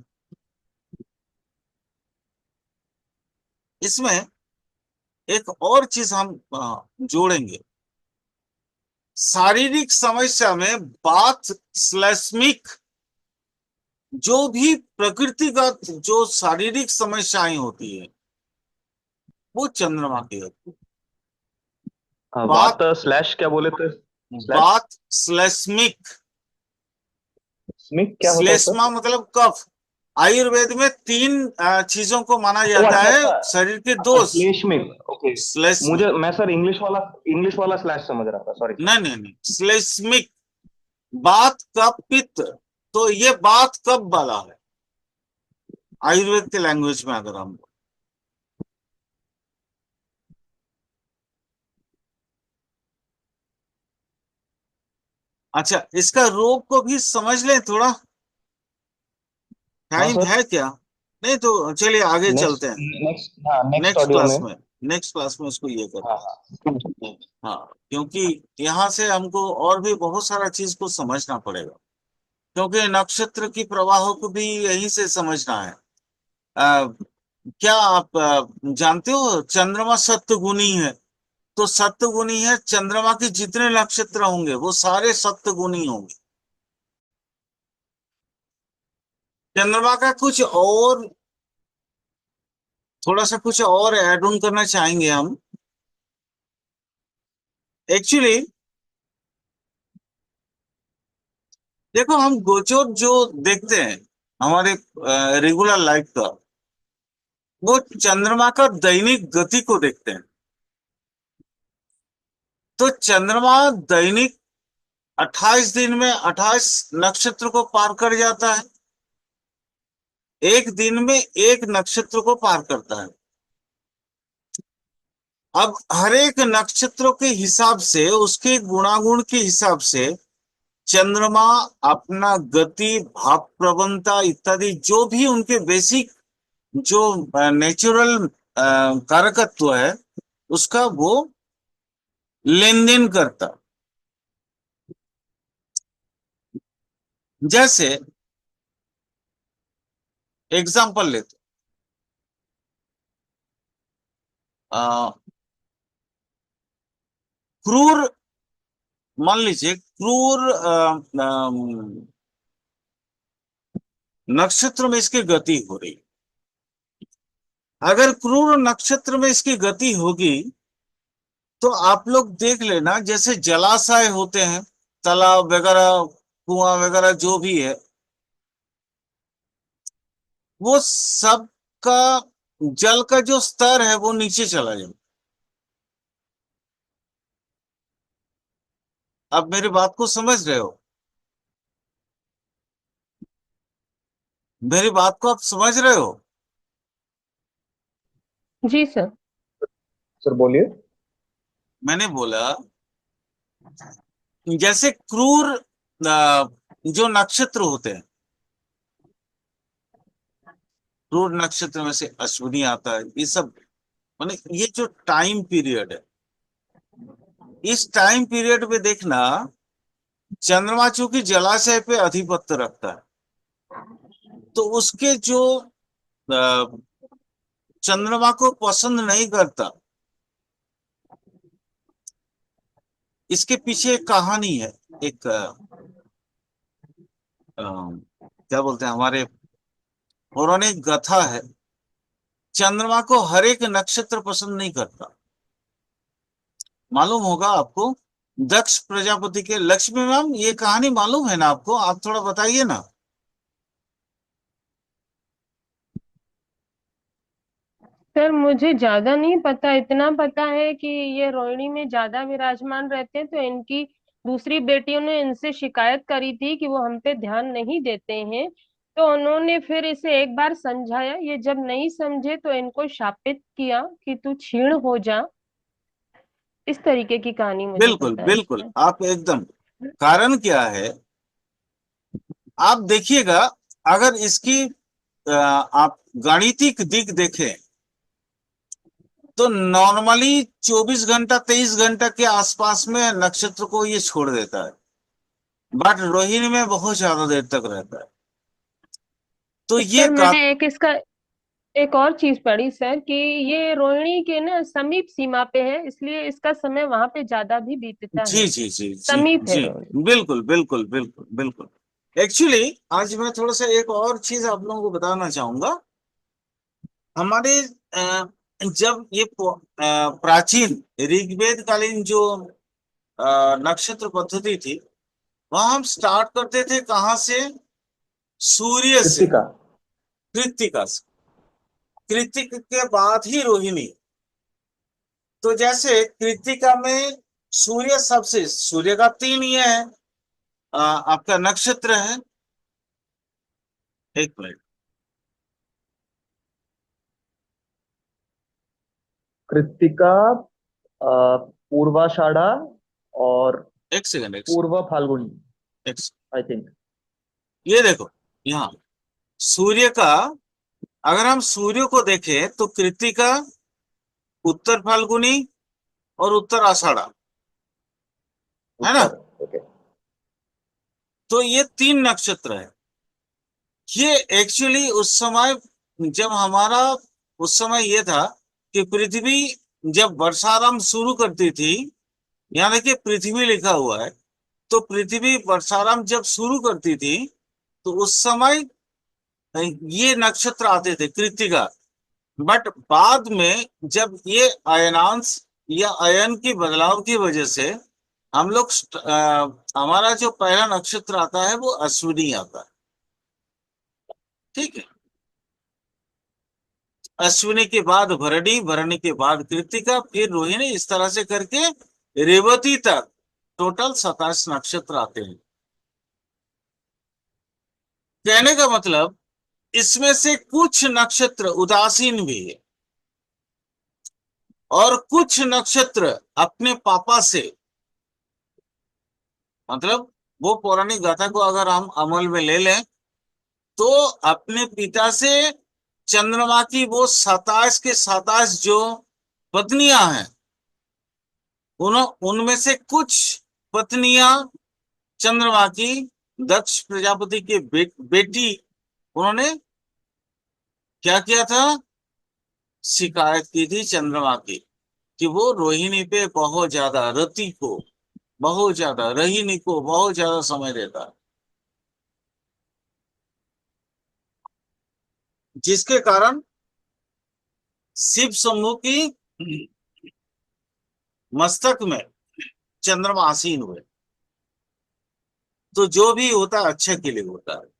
[SPEAKER 1] इसमें एक और चीज हम जोड़ेंगे, शारीरिक समस्या में बात श्लेष्मिक, जो भी प्रकृतिगत जो शारीरिक समस्याएं होती है वो चंद्रमा की होती है।
[SPEAKER 3] बात
[SPEAKER 1] बात
[SPEAKER 3] स्लैश क्या बोले थे? स्लैश
[SPEAKER 1] बात श्लेष्मिक,
[SPEAKER 3] स्मिक क्या होता है सर?
[SPEAKER 1] श्लेष्मा मतलब कफ, आयुर्वेद में तीन चीजों को माना जाता
[SPEAKER 3] अच्छा
[SPEAKER 1] है
[SPEAKER 3] अच्छा
[SPEAKER 1] शरीर के
[SPEAKER 3] अच्छा,
[SPEAKER 1] दोष।
[SPEAKER 3] श्लेष्मिक, ओके।
[SPEAKER 1] श्लेष्मिक,
[SPEAKER 3] मुझे मैं सर इंग्लिश वाला स्लैश समझ रहा था, सॉरी सर।
[SPEAKER 1] नहीं नहीं नहीं, श्लेष्मिक, बात कफ पित्त। तो ये बात कब वाला है आयुर्वेद के लैंग्वेज में अगर हम। अच्छा, इसका रोग को भी समझ लें थोड़ा,
[SPEAKER 3] हाँ
[SPEAKER 1] टाइम
[SPEAKER 3] सर।
[SPEAKER 1] है क्या? नहीं तो चलिए आगे चलते
[SPEAKER 3] नेक्स्ट
[SPEAKER 1] हैं।
[SPEAKER 3] नेक्स्ट हाँ, नेक्स्ट
[SPEAKER 1] नेक्स्ट
[SPEAKER 3] ऑडियो
[SPEAKER 1] क्लास
[SPEAKER 3] में।
[SPEAKER 1] में, नेक्स्ट क्लास में इसको ये
[SPEAKER 3] हाँ
[SPEAKER 1] करते
[SPEAKER 3] हाँ।
[SPEAKER 1] हैं। हाँ, क्योंकि यहाँ से हमको और भी बहुत सारा चीज को समझना पड़ेगा, क्योंकि नक्षत्र की प्रवाहों को भी यहीं से समझना है। आ, क्या आप जानते हो चंद्रमा सप्तगुणी है? तो सप्तगुणी है, चंद्रमा के जितने नक्षत्र होंगे वो सारे सप्तगुणी होंगे। चंद्रमा का कुछ और, थोड़ा सा कुछ और ऐड ऑन करना चाहेंगे हम। एक्चुअली देखो, हम गोचर जो देखते हैं हमारे रेगुलर लाइफ का, वो चंद्रमा का दैनिक गति को देखते हैं। तो चंद्रमा दैनिक 28 दिन में 28 नक्षत्र को पार कर जाता है, एक दिन में एक नक्षत्र को पार करता है। अब हर एक नक्षत्रों के हिसाब से, उसके गुणागुण के हिसाब से चंद्रमा अपना गति, भाव प्रवणता इत्यादि जो भी उनके बेसिक जो नेचुरल कारकत्व है उसका वो लेन देन करता। जैसे एग्जांपल लेते, क्रूर, मान लीजिए क्रूर नक्षत्र में इसकी गति हो रही। अगर क्रूर नक्षत्र में इसकी गति होगी तो आप लोग देख लेना, जैसे जलाशय होते हैं, तालाब वगैरह, कुआं वगैरह जो भी है, वो सब का जल का जो स्तर है वो नीचे चला जाए। आप मेरी बात को समझ रहे हो? मेरी बात को आप समझ रहे हो?
[SPEAKER 2] जी सर।
[SPEAKER 3] सर बोलिए।
[SPEAKER 1] मैंने बोला जैसे क्रूर जो नक्षत्र होते हैं, क्रूर नक्षत्र में से अश्विनी आता है, ये सब माने ये जो टाइम पीरियड है, इस टाइम पीरियड में देखना चंद्रमा चूंकि जलाशय पे अधिपत्य रखता है, तो उसके जो अ, चंद्रमा को पसंद नहीं करता, इसके पीछे एक कहानी है। एक क्या बोलते हैं, हमारे पौराणिक गाथा है। चंद्रमा को हर एक नक्षत्र पसंद नहीं करता। मालूम होगा आपको, दक्ष प्रजापति के, लक्ष्मी मैम ये कहानी मालूम है ना आपको? आप थोड़ा बताइए ना।
[SPEAKER 2] सर मुझे ज्यादा नहीं पता, इतना पता है कि ये रोहिणी में ज्यादा विराजमान रहते हैं, तो इनकी दूसरी बेटियों ने इनसे शिकायत करी थी कि वो हम पे ध्यान नहीं देते हैं। तो उन्होंने फिर इसे एक बार समझाया, ये जब नहीं समझे तो इनको शापित किया कि तू क्षीण हो जा। इस तरीके की कहानी मुझे
[SPEAKER 1] बिल्कुल
[SPEAKER 2] पता है
[SPEAKER 1] बिल्कुल,
[SPEAKER 2] सर।
[SPEAKER 1] आप एकदम, कारण क्या है आप देखिएगा, अगर इसकी आप गणितिक दिक देखें तो नॉर्मली 24 घंटा 23 घंटा के आसपास में नक्षत्र को ये छोड़ देता है, बट रोहिणी में बहुत ज्यादा देर तक रहता है। तो ये
[SPEAKER 2] सर
[SPEAKER 1] का,
[SPEAKER 2] मैंने एक इसका एक और चीज पढ़ी सर, कि ये रोहिणी के ना समीप सीमा पे है, इसलिए इसका समय वहां पे ज्यादा भी बीतता
[SPEAKER 1] जी
[SPEAKER 2] है।
[SPEAKER 1] जी जी जी
[SPEAKER 2] समीप है
[SPEAKER 1] जी,
[SPEAKER 2] रोहिणी।
[SPEAKER 1] बिल्कुल बिल्कुल बिल्कुल बिल्कुल। एक्चुअली आज मैं थोड़ा सा एक और चीज आप लोगों को बताना चाहूंगा। हमारे जब ये प्राचीन ऋग्वेद कालीन जो नक्षत्र पद्धति थी, वहां हम स्टार्ट करते थे कहाँ से? सूर्य से।
[SPEAKER 3] कृतिका।
[SPEAKER 1] कृत्तिका से, कृत्तिक के बाद ही रोहिणी। तो जैसे कृत्तिका में सूर्य सबसे, सूर्य का 3 ये है, आपका नक्षत्र है। एक मिनट,
[SPEAKER 3] कृत्तिका, पूर्वाषाढ़ा और
[SPEAKER 1] एक सेकंड,
[SPEAKER 3] पूर्व फाल्गुनी,
[SPEAKER 1] एक
[SPEAKER 3] आई थिंक।
[SPEAKER 1] ये देखो यहाँ सूर्य का, अगर हम सूर्य को देखें तो कृत्तिका, उत्तर फाल्गुनी और उत्तर आषाढ़ा, है ना।
[SPEAKER 3] उत्तर, ओके।
[SPEAKER 1] तो ये 3 नक्षत्र है। ये एक्चुअली उस समय, जब हमारा उस समय ये था कि पृथ्वी जब वर्षारंभ शुरू करती थी, यहाँ देखिए पृथ्वी लिखा हुआ है, तो पृथ्वी वर्षारंभ जब शुरू करती थी तो उस समय ये नक्षत्र आते थे, कृत्तिका। बट बाद में जब ये अयनांश या अयन की बदलाव की वजह से हम लोग हमारा जो पहला नक्षत्र आता है वो अश्विनी आता है, ठीक है। अश्विनी के बाद भरणी, भरणी के बाद कृत्तिका, फिर रोहिणी, इस तरह से करके रेवती तक टोटल 27 नक्षत्र आते हैं। कहने का मतलब इसमें से कुछ नक्षत्र उदासीन भी है और कुछ नक्षत्र अपने पापा से, मतलब वो पौराणिक गाथा को अगर हम अमल में ले लें तो अपने पिता से चंद्रमा की वो 27 के 27 जो पत्नियां हैं, उनमें से कुछ पत्नियां चंद्रमा की, दक्ष प्रजापति के बेटी, उन्होंने क्या किया था, शिकायत की थी चंद्रमा की कि वो रोहिणी पे बहुत ज्यादा, रति को बहुत ज्यादा, रोहिणी को बहुत ज्यादा समय देता है, जिसके कारण शिव शंभू की मस्तक में चंद्रमा आसीन हुए। तो जो भी होता है अच्छे के लिए होता है।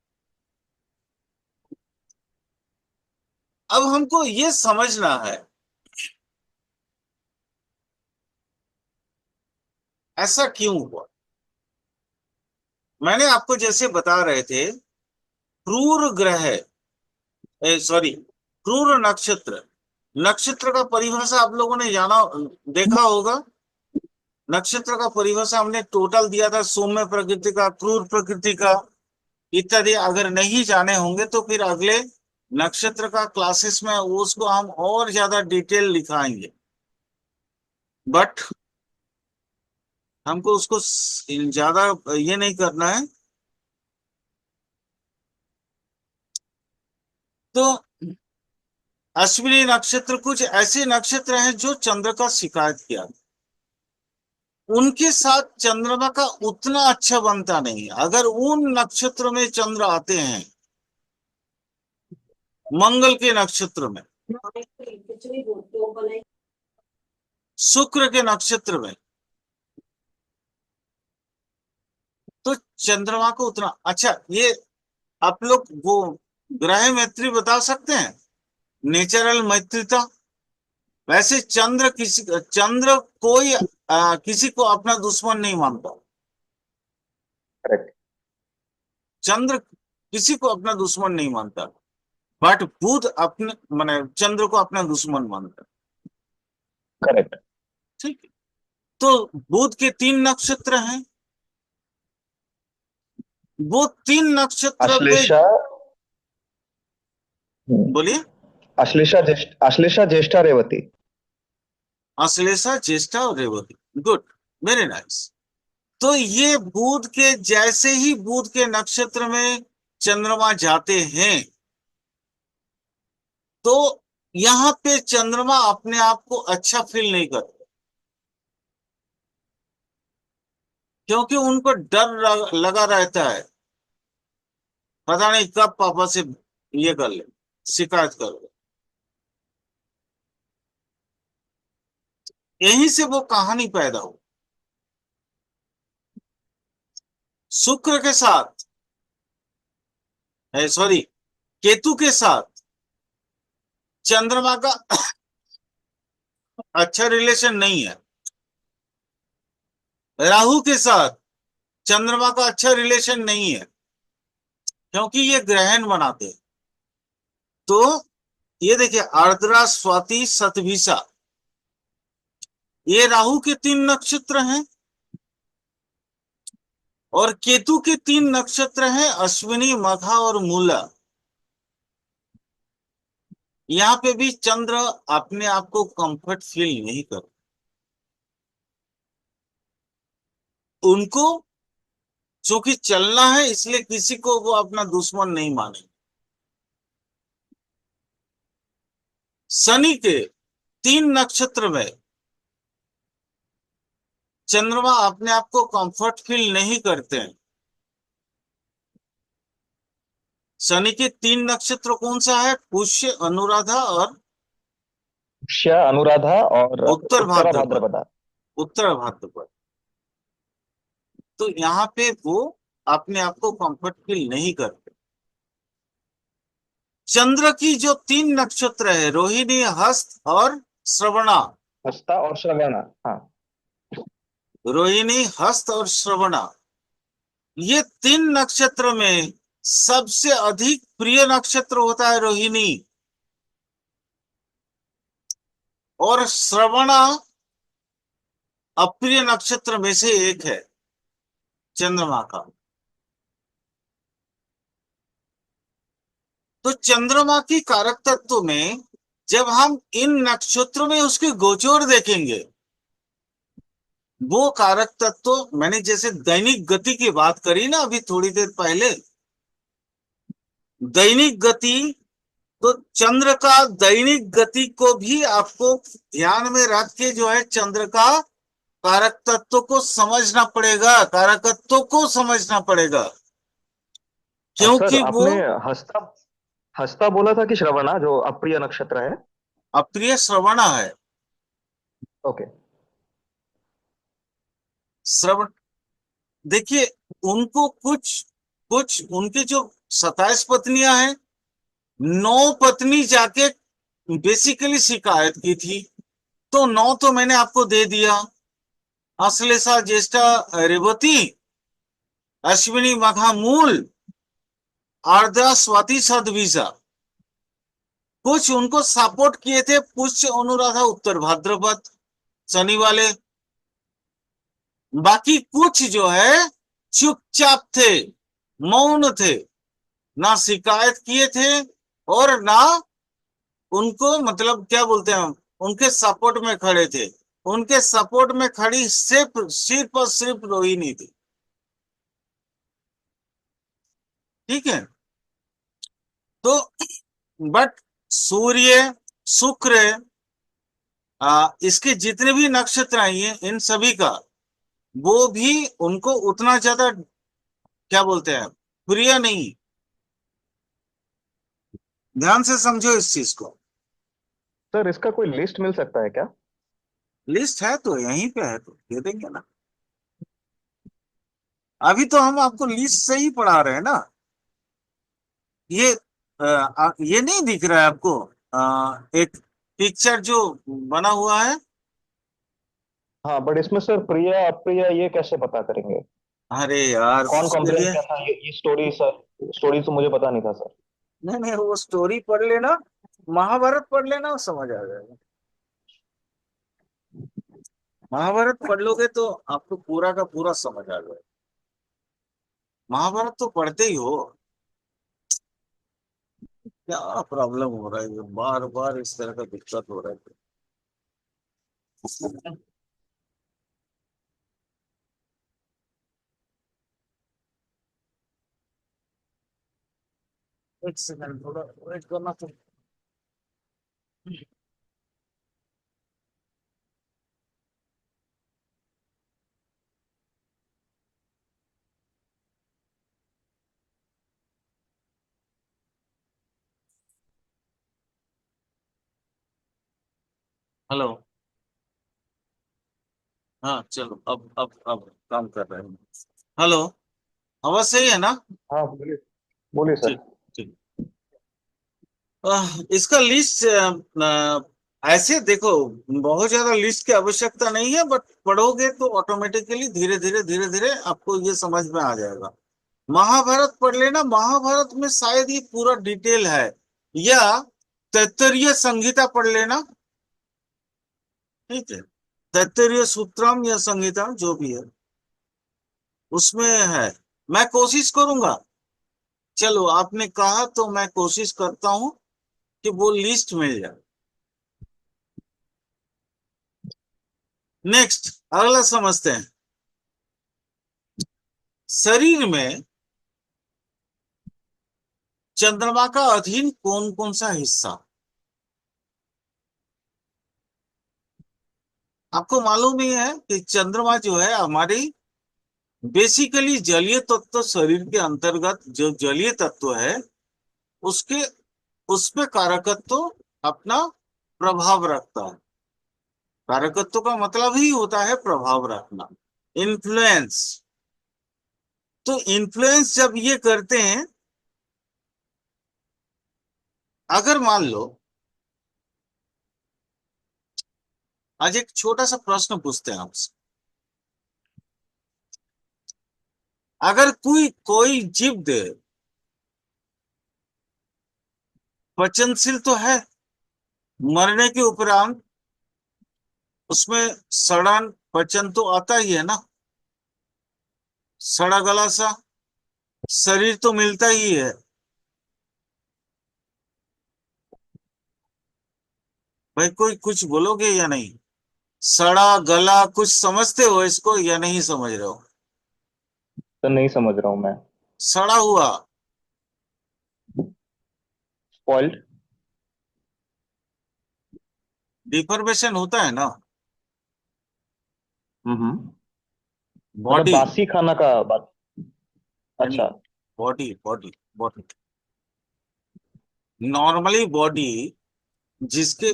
[SPEAKER 1] अब हमको ये समझना है ऐसा क्यों हुआ। मैंने आपको जैसे बता रहे थे, क्रूर ग्रह, सॉरी, क्रूर नक्षत्र, नक्षत्र का परिभाषा आप लोगों ने जाना, देखा होगा। नक्षत्र का परिभाषा हमने टोटल दिया था, सौम्य प्रकृति का, क्रूर प्रकृति का इत्यादि। अगर नहीं जाने होंगे तो फिर अगले नक्षत्र का क्लासेस में उसको हम और ज्यादा डिटेल लिखाएंगे, बट हमको उसको ज्यादा ये नहीं करना है। तो अश्विनी नक्षत्र कुछ ऐसे नक्षत्र हैं जो चंद्र का शिकायत किया, उनके साथ चंद्रमा का उतना अच्छा बनता नहीं। अगर उन नक्षत्र में चंद्र आते हैं, मंगल के नक्षत्र में, शुक्र के नक्षत्र में, तो चंद्रमा को उतना अच्छा, ये आप लोग वो ग्रह मैत्री बता सकते हैं, नेचुरल मैत्रिता। वैसे चंद्र कोई किसी को अपना दुश्मन नहीं मानता,
[SPEAKER 3] करेक्ट।
[SPEAKER 1] चंद्र किसी को अपना दुश्मन नहीं मानता, बट बुध अपने माने चंद्र को अपना दुश्मन मानता है,
[SPEAKER 3] करेक्ट।
[SPEAKER 1] ठीक है। तो बुध के 3 नक्षत्र हैं, वो 3 नक्षत्र पे,
[SPEAKER 3] अश्लेषा,
[SPEAKER 1] बोलिए।
[SPEAKER 3] अश्लेषा, ज्येष्ठा, रेवती।
[SPEAKER 1] अश्लेषा, ज्येष्ठा और रेवती, गुड, वेरी नाइस। तो ये बुध के, जैसे ही बुध के नक्षत्र में चंद्रमा जाते हैं तो यहाँ पे चंद्रमा अपने आप को अच्छा फील नहीं करते, क्योंकि उनको डर लगा रहता है, पता नहीं कब पापा से ये कर ले, शिकायत कर ले। यहीं से वो कहानी पैदा हो। शुक्र के साथ, सॉरी, केतु के साथ चंद्रमा का अच्छा रिलेशन नहीं है, राहु के साथ चंद्रमा का अच्छा रिलेशन नहीं है, क्योंकि ये ग्रहण बनाते हैं। तो ये देखिए, आर्द्रा, स्वाति, शतभिषा, ये राहु के 3 नक्षत्र हैं, और केतु के 3 नक्षत्र हैं, अश्विनी, मघा और मूला। यहाँ पे भी चंद्र अपने आप को कंफर्ट फील नहीं कर, उनको चूंकि चलना है, इसलिए किसी को वो अपना दुश्मन नहीं माने। शनि के 3 नक्षत्र में चंद्रमा अपने आप को कंफर्ट फील नहीं करते हैं। शनि के 3 नक्षत्र कौन सा है? पुष्य, अनुराधा और
[SPEAKER 3] पुष्य, अनुराधा और
[SPEAKER 1] उत्तर
[SPEAKER 3] उत्तरा
[SPEAKER 1] भाद्रपद।
[SPEAKER 3] भाद्रपदा।
[SPEAKER 1] उत्तर भाद्रपद। तो यहाँ पे वो अपने आप को कंफर्ट फील नहीं करते। चंद्र की जो 3 नक्षत्र है, रोहिणी, हस्त और श्रवणा,
[SPEAKER 3] हस्ता और श्रवणा। हाँ,
[SPEAKER 1] रोहिणी, हस्त और श्रवणा, ये 3 नक्षत्र में सबसे अधिक प्रिय नक्षत्र होता है रोहिणी, और श्रवणा अप्रिय नक्षत्र में से एक है चंद्रमा का। तो चंद्रमा की कारक तत्व में जब हम इन नक्षत्रों में उसके गोचर देखेंगे, वो कारक तत्व, मैंने जैसे दैनिक गति की बात करी ना अभी थोड़ी देर पहले, दैनिक गति, तो चंद्र का दैनिक गति को भी आपको ध्यान में रख के जो है चंद्र का कारक तत्व को समझना पड़ेगा, कारकत्व को समझना पड़ेगा, क्योंकि
[SPEAKER 3] सर
[SPEAKER 1] वो
[SPEAKER 3] आपने हस्ता हस्ता बोला था कि श्रवणा जो अप्रिय नक्षत्र है?
[SPEAKER 1] अप्रिय श्रवणा है।
[SPEAKER 3] ओके।
[SPEAKER 1] श्रवण, देखिए, उनको कुछ कुछ उनके जो 27 पत्नियां हैं, 9 पत्नी जाके बेसिकली शिकायत की थी, तो 9 तो मैंने आपको दे दिया, अश्लेषा, ज्येष्ठा, रेवती, अश्विनी, मघा, मूल, आर्द्रा, स्वाति, शतभिषा। कुछ उनको सपोर्ट किए थे पुष्य, अनुराधा, उत्तर भाद्रपद, शनि वाले। बाकी कुछ जो है चुपचाप थे, मौन थे, ना शिकायत किए थे और ना उनको, मतलब क्या बोलते हैं, उनके सपोर्ट में खड़े थे। उनके सपोर्ट में खड़ी सिर्फ और सिर्फ रोहिणी थी। ठीक है। तो बट सूर्य, शुक्र, इसके जितने भी नक्षत्र आए हैं, इन सभी का वो भी उनको उतना ज्यादा, क्या बोलते हैं, प्रिय नहीं। ध्यान से समझो इस चीज को।
[SPEAKER 3] सर इसका कोई लिस्ट मिल सकता है क्या?
[SPEAKER 1] लिस्ट है तो यहीं पे है, तो दे देंगे ना। अभी तो हम आपको लिस्ट से ही पढ़ा रहे हैं ना। ये ये नहीं दिख रहा है आपको? एक पिक्चर जो बना हुआ है।
[SPEAKER 3] हाँ, बट इसमें सर प्रिय अप्रिय ये कैसे पता करेंगे?
[SPEAKER 1] अरे यार,
[SPEAKER 3] कौन
[SPEAKER 1] उसके
[SPEAKER 3] कंप्लेन
[SPEAKER 1] लिए,
[SPEAKER 3] किया था? ये स्टोरी सर, स्टोरी तो मुझे पता नहीं था सर।
[SPEAKER 1] नहीं नहीं, वो स्टोरी पढ़ लेना, महाभारत पढ़ लेना, समझ आ जाएगा। महाभारत पढ़ लोगे तो आपको पूरा का पूरा समझ आ जाएगा। महाभारत तो पढ़ते ही हो। क्या प्रॉब्लम हो रहा है, बार बार इस तरह का दिक्कत हो रहा है। एक सेकंड, थोड़ा वेट करना तो। हेलो। हाँ चलो, अब काम कर रहे हैं। हेलो, आवाज सही है ना?
[SPEAKER 3] हाँ बोलिए, बोलिए सर।
[SPEAKER 1] ठीक ठीक। इसका लिस्ट ऐसे देखो, बहुत ज्यादा लिस्ट की आवश्यकता नहीं है, बट पढ़ोगे तो ऑटोमेटिकली धीरे धीरे आपको ये समझ में आ जाएगा। महाभारत पढ़ लेना, महाभारत में शायद ये पूरा डिटेल है, या तैत्तरीय संहिता पढ़ लेना, ठीक है, तैत्तरीय सूत्रम या संहिता जो भी है उसमें है। मैं कोशिश करूंगा, चलो आपने कहा तो मैं कोशिश करता हूं कि वो लिस्ट मिल जाए। नेक्स्ट, अगला समझते हैं। शरीर में चंद्रमा का अधीन कौन कौन सा हिस्सा? आपको मालूम ही है कि चंद्रमा जो है हमारी बेसिकली जलीय तत्व, शरीर के अंतर्गत जो जलीय तत्व है उसके उस पे कारकत्व अपना प्रभाव रखता है। कारकत्व का मतलब ही होता है प्रभाव रखना, इन्फ्लुएंस। तो इन्फ्लुएंस जब ये करते हैं, अगर मान लो आज एक छोटा सा प्रश्न पूछते हैं आपसे, अगर कोई कोई जीव दे पचनशील तो है, मरने के उपरांत उसमें सड़न पचन तो आता ही है ना, सड़ा गला सा शरीर तो मिलता ही है। भाई कोई कुछ बोलोगे या नहीं? सड़ा गला कुछ समझते हो इसको या नहीं समझ रहे हो?
[SPEAKER 3] तो नहीं समझ रहा हूँ मैं।
[SPEAKER 1] सड़ा हुआ,
[SPEAKER 3] स्पॉइल्ड।
[SPEAKER 1] डिफॉर्मेशन होता है ना
[SPEAKER 3] मतलब
[SPEAKER 1] बॉडी,
[SPEAKER 3] बासी खाना का बात। अच्छा।
[SPEAKER 1] Body body body normally body, जिसके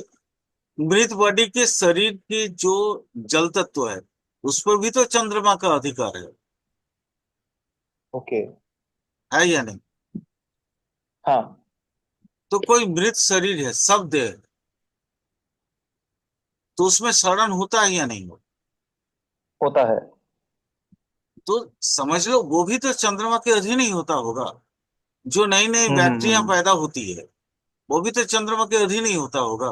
[SPEAKER 1] मृत बॉडी के शरीर के जो जल तत्व है उस पर भी तो चंद्रमा का अधिकार
[SPEAKER 3] ओके।
[SPEAKER 1] है या नहीं?
[SPEAKER 3] हाँ।
[SPEAKER 1] तो कोई मृत शरीर है, शब्द है, तो उसमें सड़न होता है या नहीं?
[SPEAKER 3] होता है।
[SPEAKER 1] तो समझ लो वो भी तो चंद्रमा के अधीन ही होता होगा। जो नई नई बैक्टीरिया
[SPEAKER 3] हम्म।
[SPEAKER 1] पैदा होती है वो भी तो चंद्रमा के अधीन ही होता होगा।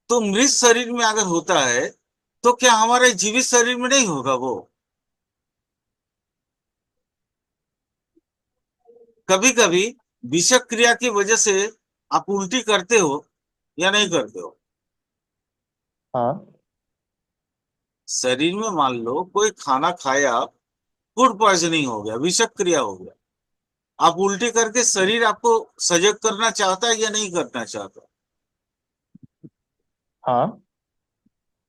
[SPEAKER 1] तो मृत शरीर में अगर होता है तो क्या हमारे जीवित शरीर में नहीं होगा वो? कभी कभी विषक क्रिया की वजह से आप उल्टी करते हो या नहीं करते हो?
[SPEAKER 3] हाँ।
[SPEAKER 1] शरीर में मान लो कोई खाना खाया, फूड पॉइजनिंग हो गया, विषक क्रिया हो गया, आप उल्टी करके शरीर आपको सजग करना चाहता है या नहीं करना चाहता?
[SPEAKER 3] हाँ।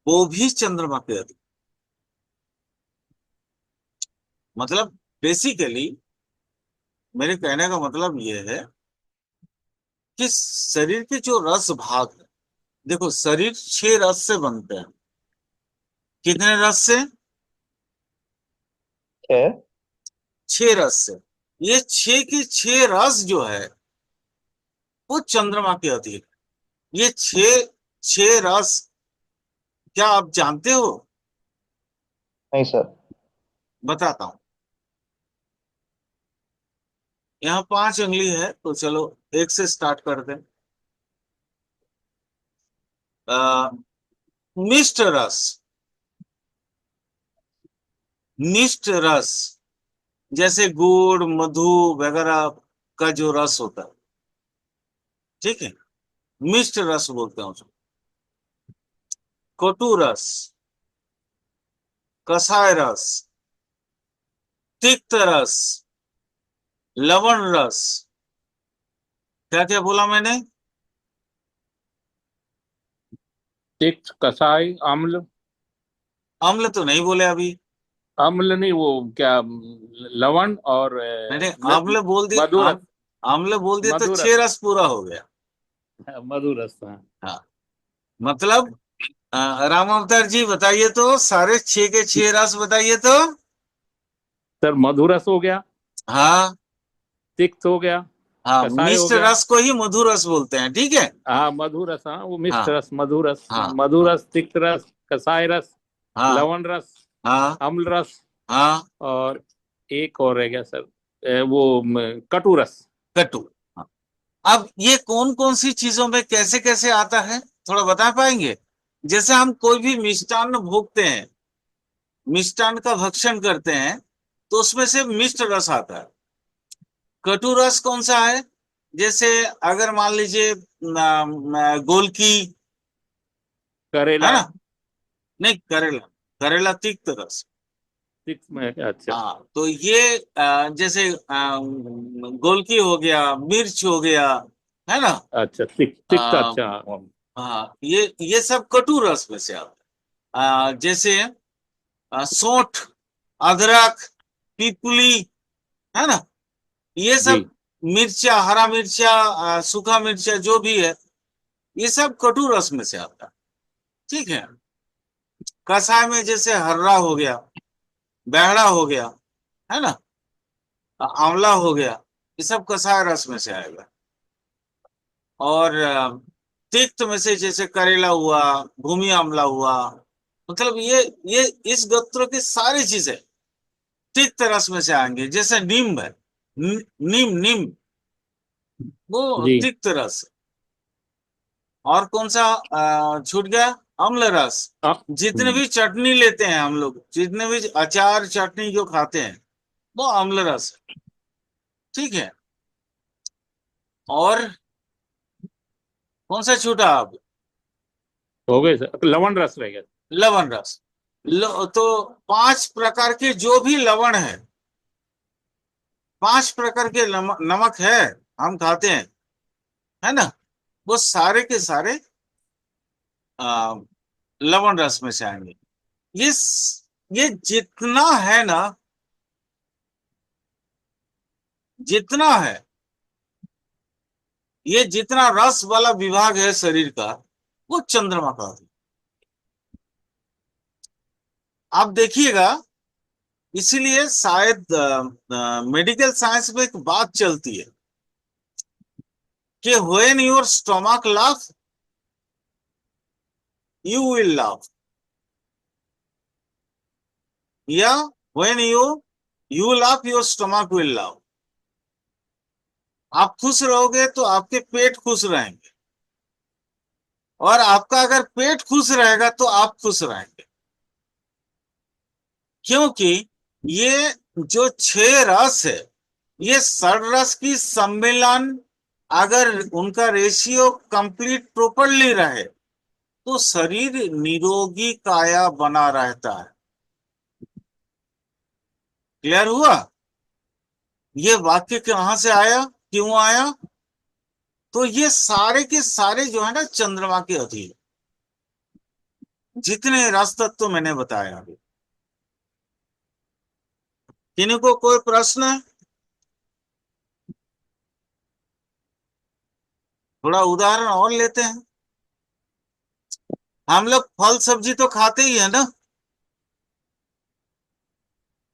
[SPEAKER 1] वो भी चंद्रमा के अधीन। मतलब बेसिकली मेरे कहने का मतलब ये है कि शरीर के जो रस भाग है, देखो शरीर 6 रस से बनते हैं। कितने रस से?
[SPEAKER 3] है।
[SPEAKER 1] 6 रस से। ये 6 के 6 रस जो है वो चंद्रमा के अधीन है। ये 6 6 रस क्या आप जानते हो?
[SPEAKER 3] नहीं सर।
[SPEAKER 1] बताता हूं। यहाँ 5 उंगली है तो चलो एक से स्टार्ट करते हैं। मिष्ट रस, मिष्ट रस जैसे गुड़ मधु वगैरह का जो रस होता है, ठीक है, मिष्ट रस बोलते हैं उसको। कटु रस, कसाय रस, तिक्त रस, लवण रस। क्या क्या बोला मैंने?
[SPEAKER 5] तिक्त, कसाई, अम्ल।
[SPEAKER 1] अम्ल तो नहीं बोले अभी।
[SPEAKER 5] अम्ल नहीं, वो क्या, लवण और
[SPEAKER 1] मैंने अम्ल बोल दिया,
[SPEAKER 5] मधुरस।
[SPEAKER 1] अम्ल बोल दिया तो
[SPEAKER 5] मधुरस।
[SPEAKER 1] 6 रस पूरा हो गया।
[SPEAKER 5] मधुरस, हाँ।
[SPEAKER 1] हाँ, मतलब राम अवतार जी बताइए तो, सारे 6 के 6 रस बताइए तो।
[SPEAKER 5] सर, मधुरस हो गया,
[SPEAKER 1] हाँ,
[SPEAKER 5] तिक्त हो गया,
[SPEAKER 1] हाँ,
[SPEAKER 5] कसाय हो
[SPEAKER 1] मिष्ट
[SPEAKER 5] गया।
[SPEAKER 1] रस को ही मधुर रस बोलते हैं, ठीक है।
[SPEAKER 5] हाँ मधुर रस, हाँ वो मिष्ट
[SPEAKER 1] हाँ
[SPEAKER 5] रस, मधुर रस,
[SPEAKER 1] हाँ
[SPEAKER 5] मधुर
[SPEAKER 1] हाँ
[SPEAKER 5] रस, तिक्त रस, कसाय रस,
[SPEAKER 1] हाँ
[SPEAKER 5] लवण रस,
[SPEAKER 1] हाँ
[SPEAKER 5] अम्ल रस,
[SPEAKER 1] हाँ।
[SPEAKER 5] और एक और रह गया सर, वो कटु रस।
[SPEAKER 1] कटु। हाँ। अब ये कौन कौन सी चीजों में कैसे कैसे आता है, थोड़ा बता पाएंगे? जैसे हम कोई भी मिष्टान्न भोगते हैं, मिष्टान्न का भक्षण करते हैं, तो उसमें से मिष्ट रस आता है। कटु रस कौन सा है? जैसे अगर मान लीजिए गोलकी, है
[SPEAKER 5] करेला।
[SPEAKER 1] ना? नहीं, करेला, करेला तिक्त रस।
[SPEAKER 5] तिक्त में है क्या? अच्छा।
[SPEAKER 1] हाँ, तो ये जैसे गोलकी हो गया, मिर्च हो गया, है ना?
[SPEAKER 5] अच्छा, तिक्त तिक्त,
[SPEAKER 1] आ,
[SPEAKER 5] अच्छा।
[SPEAKER 1] हाँ, ये सब कटु रस में से आता है। जैसे सौंठ, अदरक, पीपली, है ना? ये
[SPEAKER 5] जी
[SPEAKER 1] सब मिर्चा, हरा मिर्चा, सूखा मिर्चा, जो भी है, ये सब कटु रस में से आता है, ठीक है। कषाय में जैसे हर्रा हो गया, बैहड़ा हो गया, है ना, आंवला हो गया, ये सब कषाय रस में से आएगा। और तिक्त में से जैसे करेला हुआ, भूमि आंवला हुआ, मतलब ये इस गोत्र की सारी चीजें तिक्त रस में से आएंगे। जैसे नीम है, नीम नीम, वो
[SPEAKER 5] जी।
[SPEAKER 1] तिक्त रस। और कौन सा छूट गया? अम्ल रस। जितने
[SPEAKER 5] हम्म,
[SPEAKER 1] भी चटनी लेते हैं हम लोग, जितने भी अचार चटनी जो खाते हैं, वो अम्ल रस है, ठीक है। और कौन सा छूटा अब?
[SPEAKER 5] हो गए सर, लवण रस रह गया।
[SPEAKER 1] लवण रस। तो 5 प्रकार के जो भी लवण है, 5 प्रकार के नमक है, हम खाते हैं, है ना, वो सारे के सारे आ, लवण रस में से आएंगे। ये जितना है ना, जितना है, ये जितना रस वाला विभाग है शरीर का, वो चंद्रमा का है। आप देखिएगा, इसीलिए शायद मेडिकल साइंस में एक बात चलती है कि when your stomach laugh, you will laugh, या when you laugh, your stomach will laugh. आप खुश रहोगे तो आपके पेट खुश रहेंगे, और आपका अगर पेट खुश रहेगा तो आप खुश रहेंगे। क्योंकि ये जो 6 रस है, ये षड रस की सम्मेलन, अगर उनका रेशियो कंप्लीट प्रॉपरली रहे, तो शरीर निरोगी काया बना रहता है। क्लियर हुआ? ये वाक्य कहां से आया, क्यों आया? तो ये सारे के सारे जो है ना, चंद्रमा के अधीन, जितने रस तत्व मैंने बताया अभी। किन्हीं को कोई प्रश्न है? थोड़ा उदाहरण और लेते हैं। हम लोग फल सब्जी तो खाते ही है ना,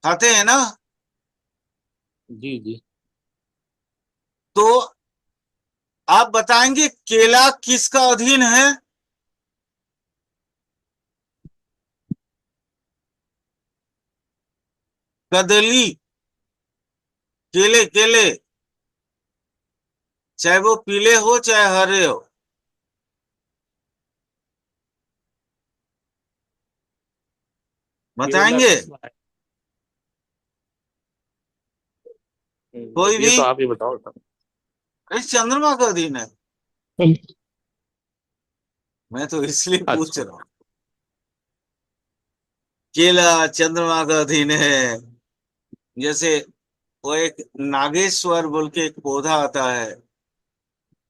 [SPEAKER 1] खाते हैं ना?
[SPEAKER 5] जी जी।
[SPEAKER 1] तो आप बताएंगे केला किसका अधीन है? कदली, केले केले, चाहे वो पीले हो चाहे हरे हो।
[SPEAKER 5] केला
[SPEAKER 1] बताएंगे?
[SPEAKER 5] किस में है?
[SPEAKER 1] कोई
[SPEAKER 5] ये
[SPEAKER 1] भी?
[SPEAKER 5] तो आप ही बताओ सर।
[SPEAKER 1] अरे चंद्रमा का अधीन है, मैं तो इसलिए पूछ
[SPEAKER 5] अच्छा।
[SPEAKER 1] रहा हूँ। केला चंद्रमा का अधीन है। जैसे वो एक नागेश्वर बोल के एक पौधा आता है,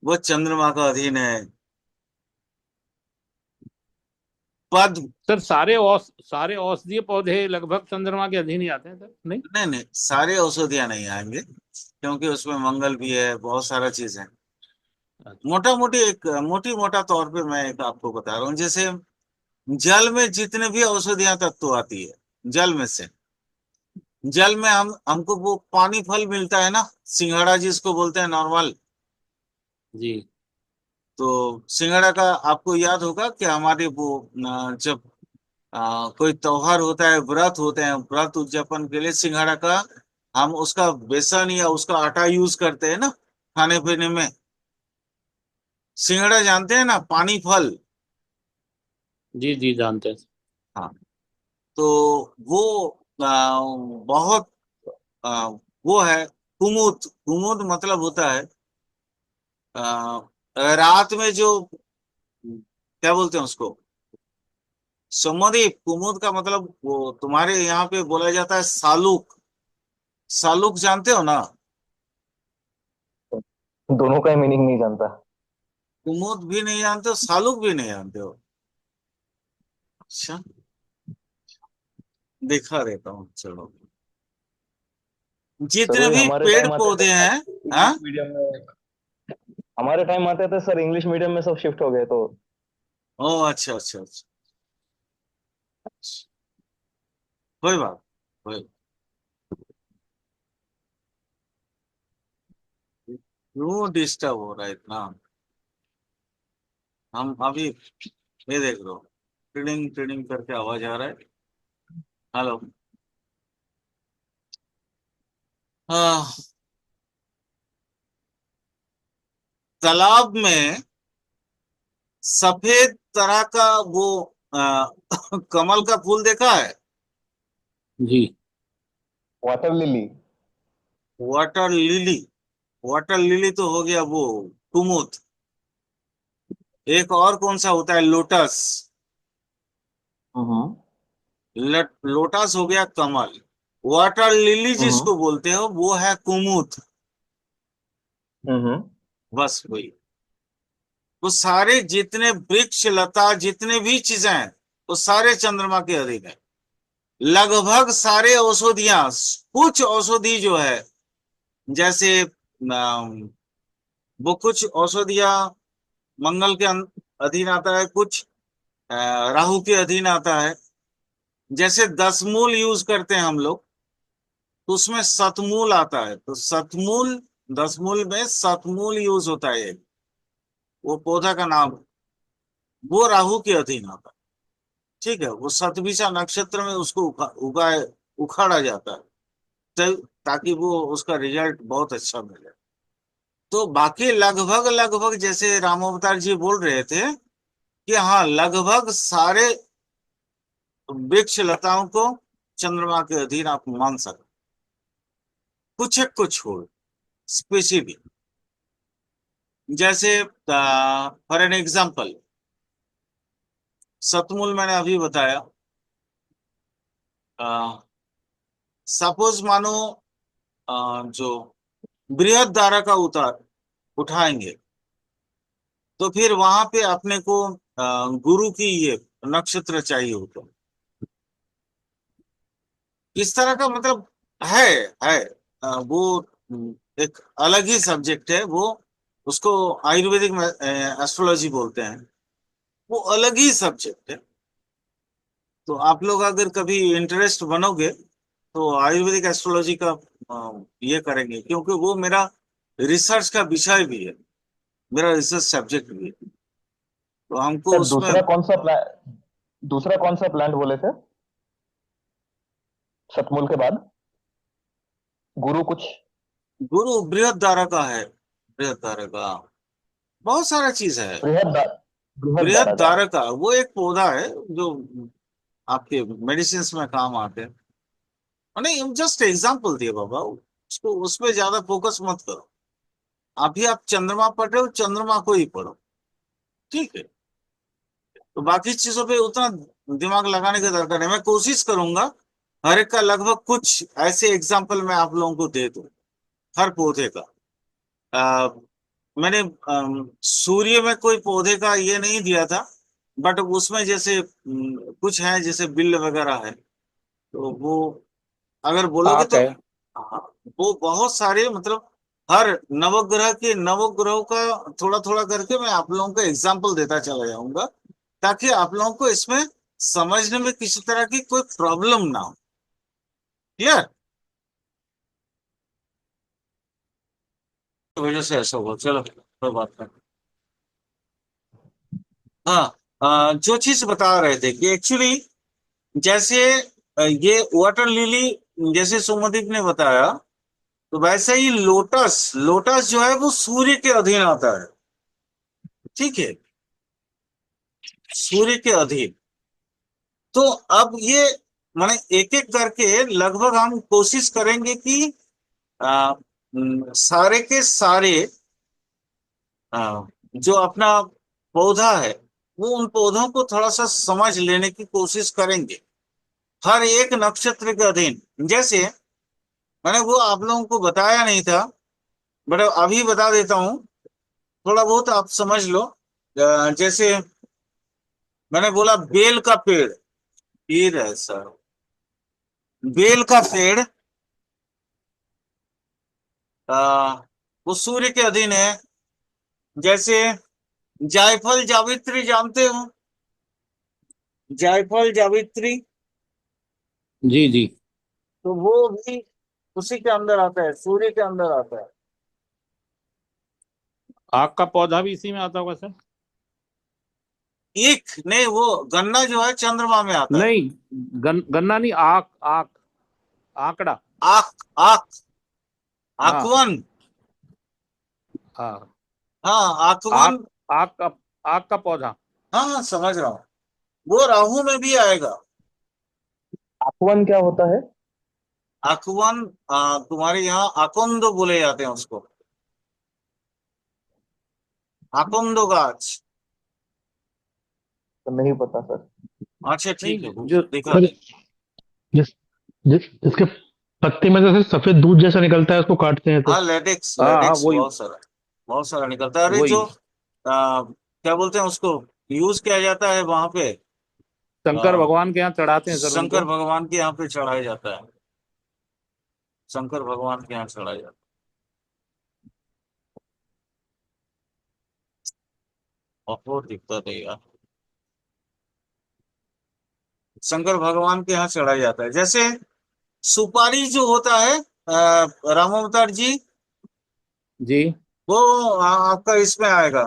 [SPEAKER 1] वो चंद्रमा का अधीन है। पद्म।
[SPEAKER 5] सर सारे औषधीय पौधे लगभग चंद्रमा के अधीन ही आते हैं सर, नहीं?
[SPEAKER 1] नहीं नहीं, सारे औषधियां नहीं आएंगे, क्योंकि उसमें मंगल भी है, बहुत सारा चीज है।
[SPEAKER 5] अच्छा।
[SPEAKER 1] मोटी मोटा तौर पे मैं एक आपको बता रहा हूँ। जैसे जल में जितने भी औषधियां तत्व आती है, जल में से जल में हमको वो पानी फल मिलता है ना, सिंघाड़ा जिसको बोलते हैं नॉर्मल।
[SPEAKER 5] जी
[SPEAKER 1] तो सिंघाड़ा का आपको याद होगा कि हमारे वो जब कोई त्योहार होता है, व्रत होते हैं, व्रत उद्यापन के लिए सिंघाड़ा का हम उसका बेसन या उसका आटा यूज करते हैं ना खाने पीने में। सिंघाड़ा जानते हैं ना, पानी फल।
[SPEAKER 5] जी जी जानते हैं।
[SPEAKER 1] हाँ। तो वो बहुत आ, वो है कुमुद। कुमुद मतलब होता है रात में जो, क्या बोलते हैं उसको, सौमदीप। कुमुद का मतलब वो तुम्हारे यहाँ पे बोला जाता है सालूक। सालूक जानते हो ना?
[SPEAKER 3] दोनों का ही मीनिंग नहीं जानता।
[SPEAKER 1] कुमुद भी नहीं जानते हो, सालूक भी नहीं जानते हो? अच्छा, दिखा देता हूँ, चलो।
[SPEAKER 3] सर
[SPEAKER 1] जितने
[SPEAKER 3] वही
[SPEAKER 1] भी
[SPEAKER 3] हमारे
[SPEAKER 1] पेड़
[SPEAKER 3] टाइम आते
[SPEAKER 1] पौधे
[SPEAKER 3] थे,
[SPEAKER 1] हैं, हाँ।
[SPEAKER 3] इंग्लिश मीडियम में। हमारे टाइम आते थे सर, इंग्लिश मीडियम में सब शिफ्ट हो गए तो।
[SPEAKER 1] ओ अच्छा अच्छा अच्छा, कोई बात, कोई, क्यों डिस्टर्ब हो रहा है इतना? हम अभी, ये देख लो, ट्रिडिंग ट्रिडिंग करके आवाज आ रहा है। हेलो। हाँ। तालाब में सफेद तरह का वो कमल का फूल देखा है?
[SPEAKER 5] जी
[SPEAKER 3] water lily.
[SPEAKER 1] Water lily. Water lily तो हो गया वो कुमुद। एक और कौन सा होता है? लोटस।
[SPEAKER 3] हम्म
[SPEAKER 1] लोटस हो गया कमल। वाटर लिली
[SPEAKER 3] हम्म
[SPEAKER 1] जिसको बोलते हो वो है कुमुद।
[SPEAKER 3] हम्म
[SPEAKER 1] बस वही। वो सारे जितने वृक्ष लता जितने भी चीजें हैं वो सारे चंद्रमा के अधीन है। लगभग सारे औषधियां, कुछ औषधि जो है, जैसे वो कुछ औषधियां मंगल के अधीन आता है, कुछ अ, राहु के अधीन आता है। जैसे 10 मूल यूज करते हैं हम लोग, तो उसमें सतमूल आता है। तो सतमूल, 10 मूल में सतमूल यूज होता है, वो पौधा का नाम है। वो राहु के अधीन आता है। ठीक है, वो सतभिषा नक्षत्र में उसको उखाड़ा जाता है, ताकि वो उसका रिजल्ट बहुत अच्छा मिले। तो बाकी लगभग लगभग जैसे राम अवतार जी बोल रहे थे कि हाँ, लगभग सारे वृक्ष लताओं को चंद्रमा के अधीन आप मान सकते, कुछ एक को छोड़, स्पेसिफिक। जैसे फॉर एन एग्जाम्पल, सतमूल मैंने अभी बताया। सपोज मानो जो बृहद धारा का उतार उठाएंगे, तो फिर वहां पे अपने को गुरु की ये नक्षत्र चाहिए होता है। इस तरह का मतलब है है वो एक अलग ही सब्जेक्ट है वो। उसको आयुर्वेदिक एस्ट्रोलॉजी बोलते हैं। वो अलग ही सब्जेक्ट है। तो आप लोग अगर कभी इंटरेस्ट बनोगे तो आयुर्वेदिक एस्ट्रोलॉजी का ये करेंगे, क्योंकि वो मेरा रिसर्च का विषय भी है, मेरा रिसर्च सब्जेक्ट भी है। तो हमको
[SPEAKER 3] सर
[SPEAKER 1] उसमें
[SPEAKER 3] दूसरा कौन सा प्लांट बोले थे सतमूल के बाद? गुरु कुछ?
[SPEAKER 1] गुरु बृहद धारा का है। बृहद धारा का बहुत सारा चीज है।
[SPEAKER 3] बृहद दा, बृहद
[SPEAKER 1] बृहद
[SPEAKER 3] दारा का।
[SPEAKER 1] धारा का वो एक पौधा है जो आपके मेडिसिन में काम आते हैं। नहीं, जस्ट एग्जाम्पल दिए बाबा, उसको उसमें ज्यादा फोकस मत करो। अभी आप चंद्रमा पढ़ रहे हो, चंद्रमा को ही पढ़ो। ठीक है, तो बाकी चीजों पे उतना दिमाग लगाने की दरकार है। मैं कोशिश करूंगा हर एक का लगभग कुछ ऐसे एग्जाम्पल मैं आप लोगों को दे दूं, हर पौधे का। आ, मैंने सूर्य में कोई पौधे का ये नहीं दिया था, बट उसमें जैसे कुछ है, जैसे बिल्ल वगैरह है। तो वो अगर बोलोगे
[SPEAKER 5] आक
[SPEAKER 1] तो
[SPEAKER 5] है।
[SPEAKER 1] हाँ, वो बहुत सारे मतलब हर नवग्रह के नवग्रहों का थोड़ा थोड़ा करके मैं आप लोगों को एग्जाम्पल देता चला जाऊंगा, ताकि आप लोगों को इसमें समझने में किसी तरह की कोई प्रॉब्लम ना हो। क्लियर? वजह से ऐसा हुआ। चलो कोई बात नहीं। हाँ, जो चीज बता रहे थे कि एक्चुअली जैसे ये वाटर लिली जैसे सुमदीप ने बताया, तो वैसे ही लोटस, लोटस जो है वो सूर्य के अधीन आता है। ठीक है, सूर्य के अधीन। तो अब ये माने एक एक करके लगभग हम कोशिश करेंगे कि सारे के सारे जो अपना पौधा है वो उन पौधों को थोड़ा सा समझ लेने की कोशिश करेंगे, हर एक नक्षत्र के अधीन। जैसे मैंने वो आप लोगों को बताया नहीं था, बट अभी बता देता हूँ, थोड़ा बहुत आप समझ लो। जैसे मैंने बोला बेल का पेड़, फिर है सर, बेल का पेड़ आ, वो सूर्य के अधीन है। जैसे जायफल जावित्री जानते हो, जायफल जावित्री,
[SPEAKER 5] जी जी।
[SPEAKER 1] तो वो भी उसी के अंदर आता है, सूर्य के अंदर आता है।
[SPEAKER 5] आग का पौधा भी इसी में आता होगा सर?
[SPEAKER 1] ईख नहीं, वो गन्ना जो है चंद्रमा में आता है।
[SPEAKER 5] नहीं, गन्ना नहीं, आक आक आंकड़ा।
[SPEAKER 1] आख, आख,
[SPEAKER 5] हाँ
[SPEAKER 1] आकवन।
[SPEAKER 5] हाँ।
[SPEAKER 1] हाँ,
[SPEAKER 5] आक
[SPEAKER 1] आकवन।
[SPEAKER 5] आक का आक का पौधा।
[SPEAKER 1] हाँ हाँ, समझ रहा हूँ, वो राहु में भी आएगा।
[SPEAKER 3] आकवन क्या होता है?
[SPEAKER 1] आकवन तुम्हारे यहाँ आकोंदो बोले जाते हैं उसको, आकोंदो गाछ।
[SPEAKER 3] तो नहीं पता सर।
[SPEAKER 1] अच्छा ठीक है,
[SPEAKER 5] नहीं, जो
[SPEAKER 1] दिखा
[SPEAKER 6] सर
[SPEAKER 1] दे।
[SPEAKER 6] जिस जिसके पत्ते में से सफेद दूध जैसा निकलता है उसको काटते हैं तो।
[SPEAKER 1] हाँ, लेटेक्स,
[SPEAKER 5] हाँ हाँ,
[SPEAKER 1] लेटेक्स
[SPEAKER 5] वही
[SPEAKER 1] बहुत सारा निकलता है। अरे
[SPEAKER 5] वही।
[SPEAKER 1] जो क्या बोलते हैं उसको, यूज किया जाता है वहां पे,
[SPEAKER 5] शंकर भगवान के यहाँ चढ़ाते हैं सर
[SPEAKER 1] शंकर
[SPEAKER 5] उनको।
[SPEAKER 1] भगवान के यहाँ पे चढ़ाया जाता है, शंकर भगवान के यहाँ चढ़ाया जाता है। और दिक्कत है यार, शंकर भगवान के यहाँ चढ़ाया जाता है। जैसे सुपारी जो होता है, राम अवतार जी,
[SPEAKER 5] जी
[SPEAKER 1] वो आपका इसमें आएगा,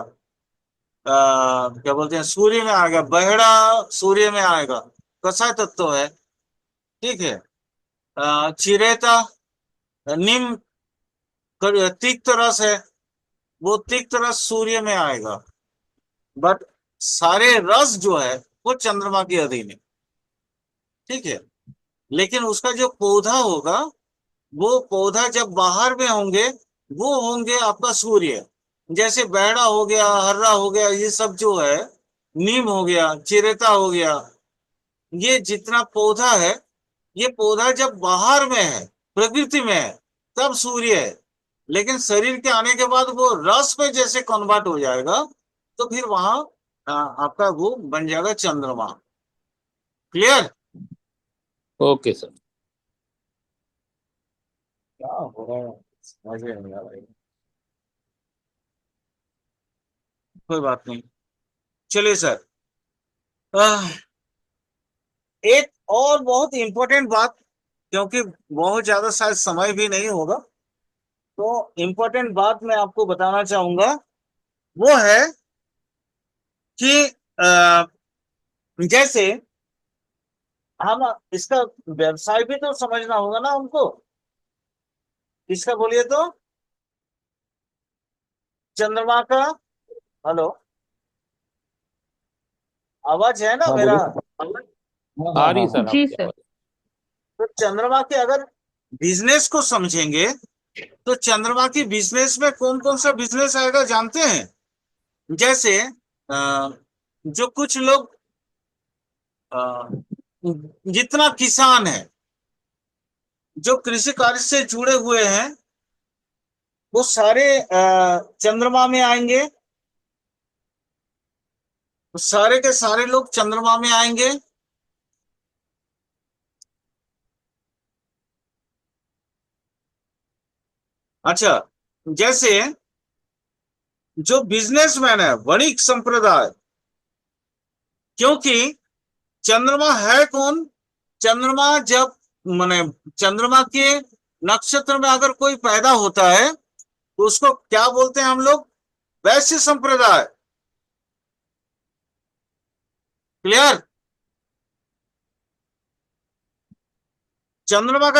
[SPEAKER 1] क्या बोलते हैं, सूर्य में आएगा, बहेड़ा सूर्य में आएगा, कसा तत्व है। ठीक है, चिरेता, नीम, तिक्त रस है, वो तिक्त रस सूर्य में आएगा। बट सारे रस जो है वो चंद्रमा के अधीन है। ठीक है, लेकिन उसका जो पौधा होगा, वो पौधा जब बाहर में होंगे, वो होंगे आपका सूर्य। जैसे बैड़ा हो गया, हर्रा हो गया, ये सब जो है, नीम हो गया, चिरेता हो गया, ये जितना पौधा है, ये पौधा जब बाहर में है, प्रकृति में है, तब सूर्य है। लेकिन शरीर के आने के बाद वो रस में जैसे कन्वर्ट हो जाएगा, तो फिर वहां आपका वो बन जाएगा चंद्रमा। क्लियर?
[SPEAKER 5] Okay sir.
[SPEAKER 1] क्या हो रहा है, समझ में नहीं आ रहा है। कोई बात नहीं, चलिए सर। आह, एक और बहुत इंपॉर्टेंट बात, क्योंकि बहुत ज्यादा शायद समय भी नहीं होगा, तो इंपॉर्टेंट बात मैं आपको बताना चाहूंगा, वो है कि जैसे हम इसका व्यवसाय भी तो समझना होगा ना हमको। इसका बोलिए तो, चंद्रमा का, हेलो, आवाज है ना
[SPEAKER 3] हाँ
[SPEAKER 1] मेरा?
[SPEAKER 3] बोलिए। हाँ
[SPEAKER 5] आ
[SPEAKER 3] हाँ
[SPEAKER 5] रही
[SPEAKER 3] हाँ
[SPEAKER 5] सर
[SPEAKER 3] हाँ।
[SPEAKER 2] जी
[SPEAKER 5] आपकी
[SPEAKER 2] सर।
[SPEAKER 5] आवाज।
[SPEAKER 1] तो चंद्रमा के अगर बिजनेस को समझेंगे, तो चंद्रमा की बिजनेस में कौन कौन सा बिजनेस आएगा जानते हैं? जैसे जो कुछ लोग, अ, जितना किसान है, जो कृषि कार्य से जुड़े हुए हैं, वो सारे चंद्रमा में आएंगे, तो सारे के सारे लोग चंद्रमा में आएंगे। अच्छा, जैसे जो बिजनेसमैन है, वणिक संप्रदाय, क्योंकि चंद्रमा है कौन, चंद्रमा जब माने चंद्रमा के नक्षत्र में अगर कोई पैदा होता है, तो उसको क्या बोलते हैं हम लोग? वैश्य संप्रदाय। क्लियर? चंद्रमा का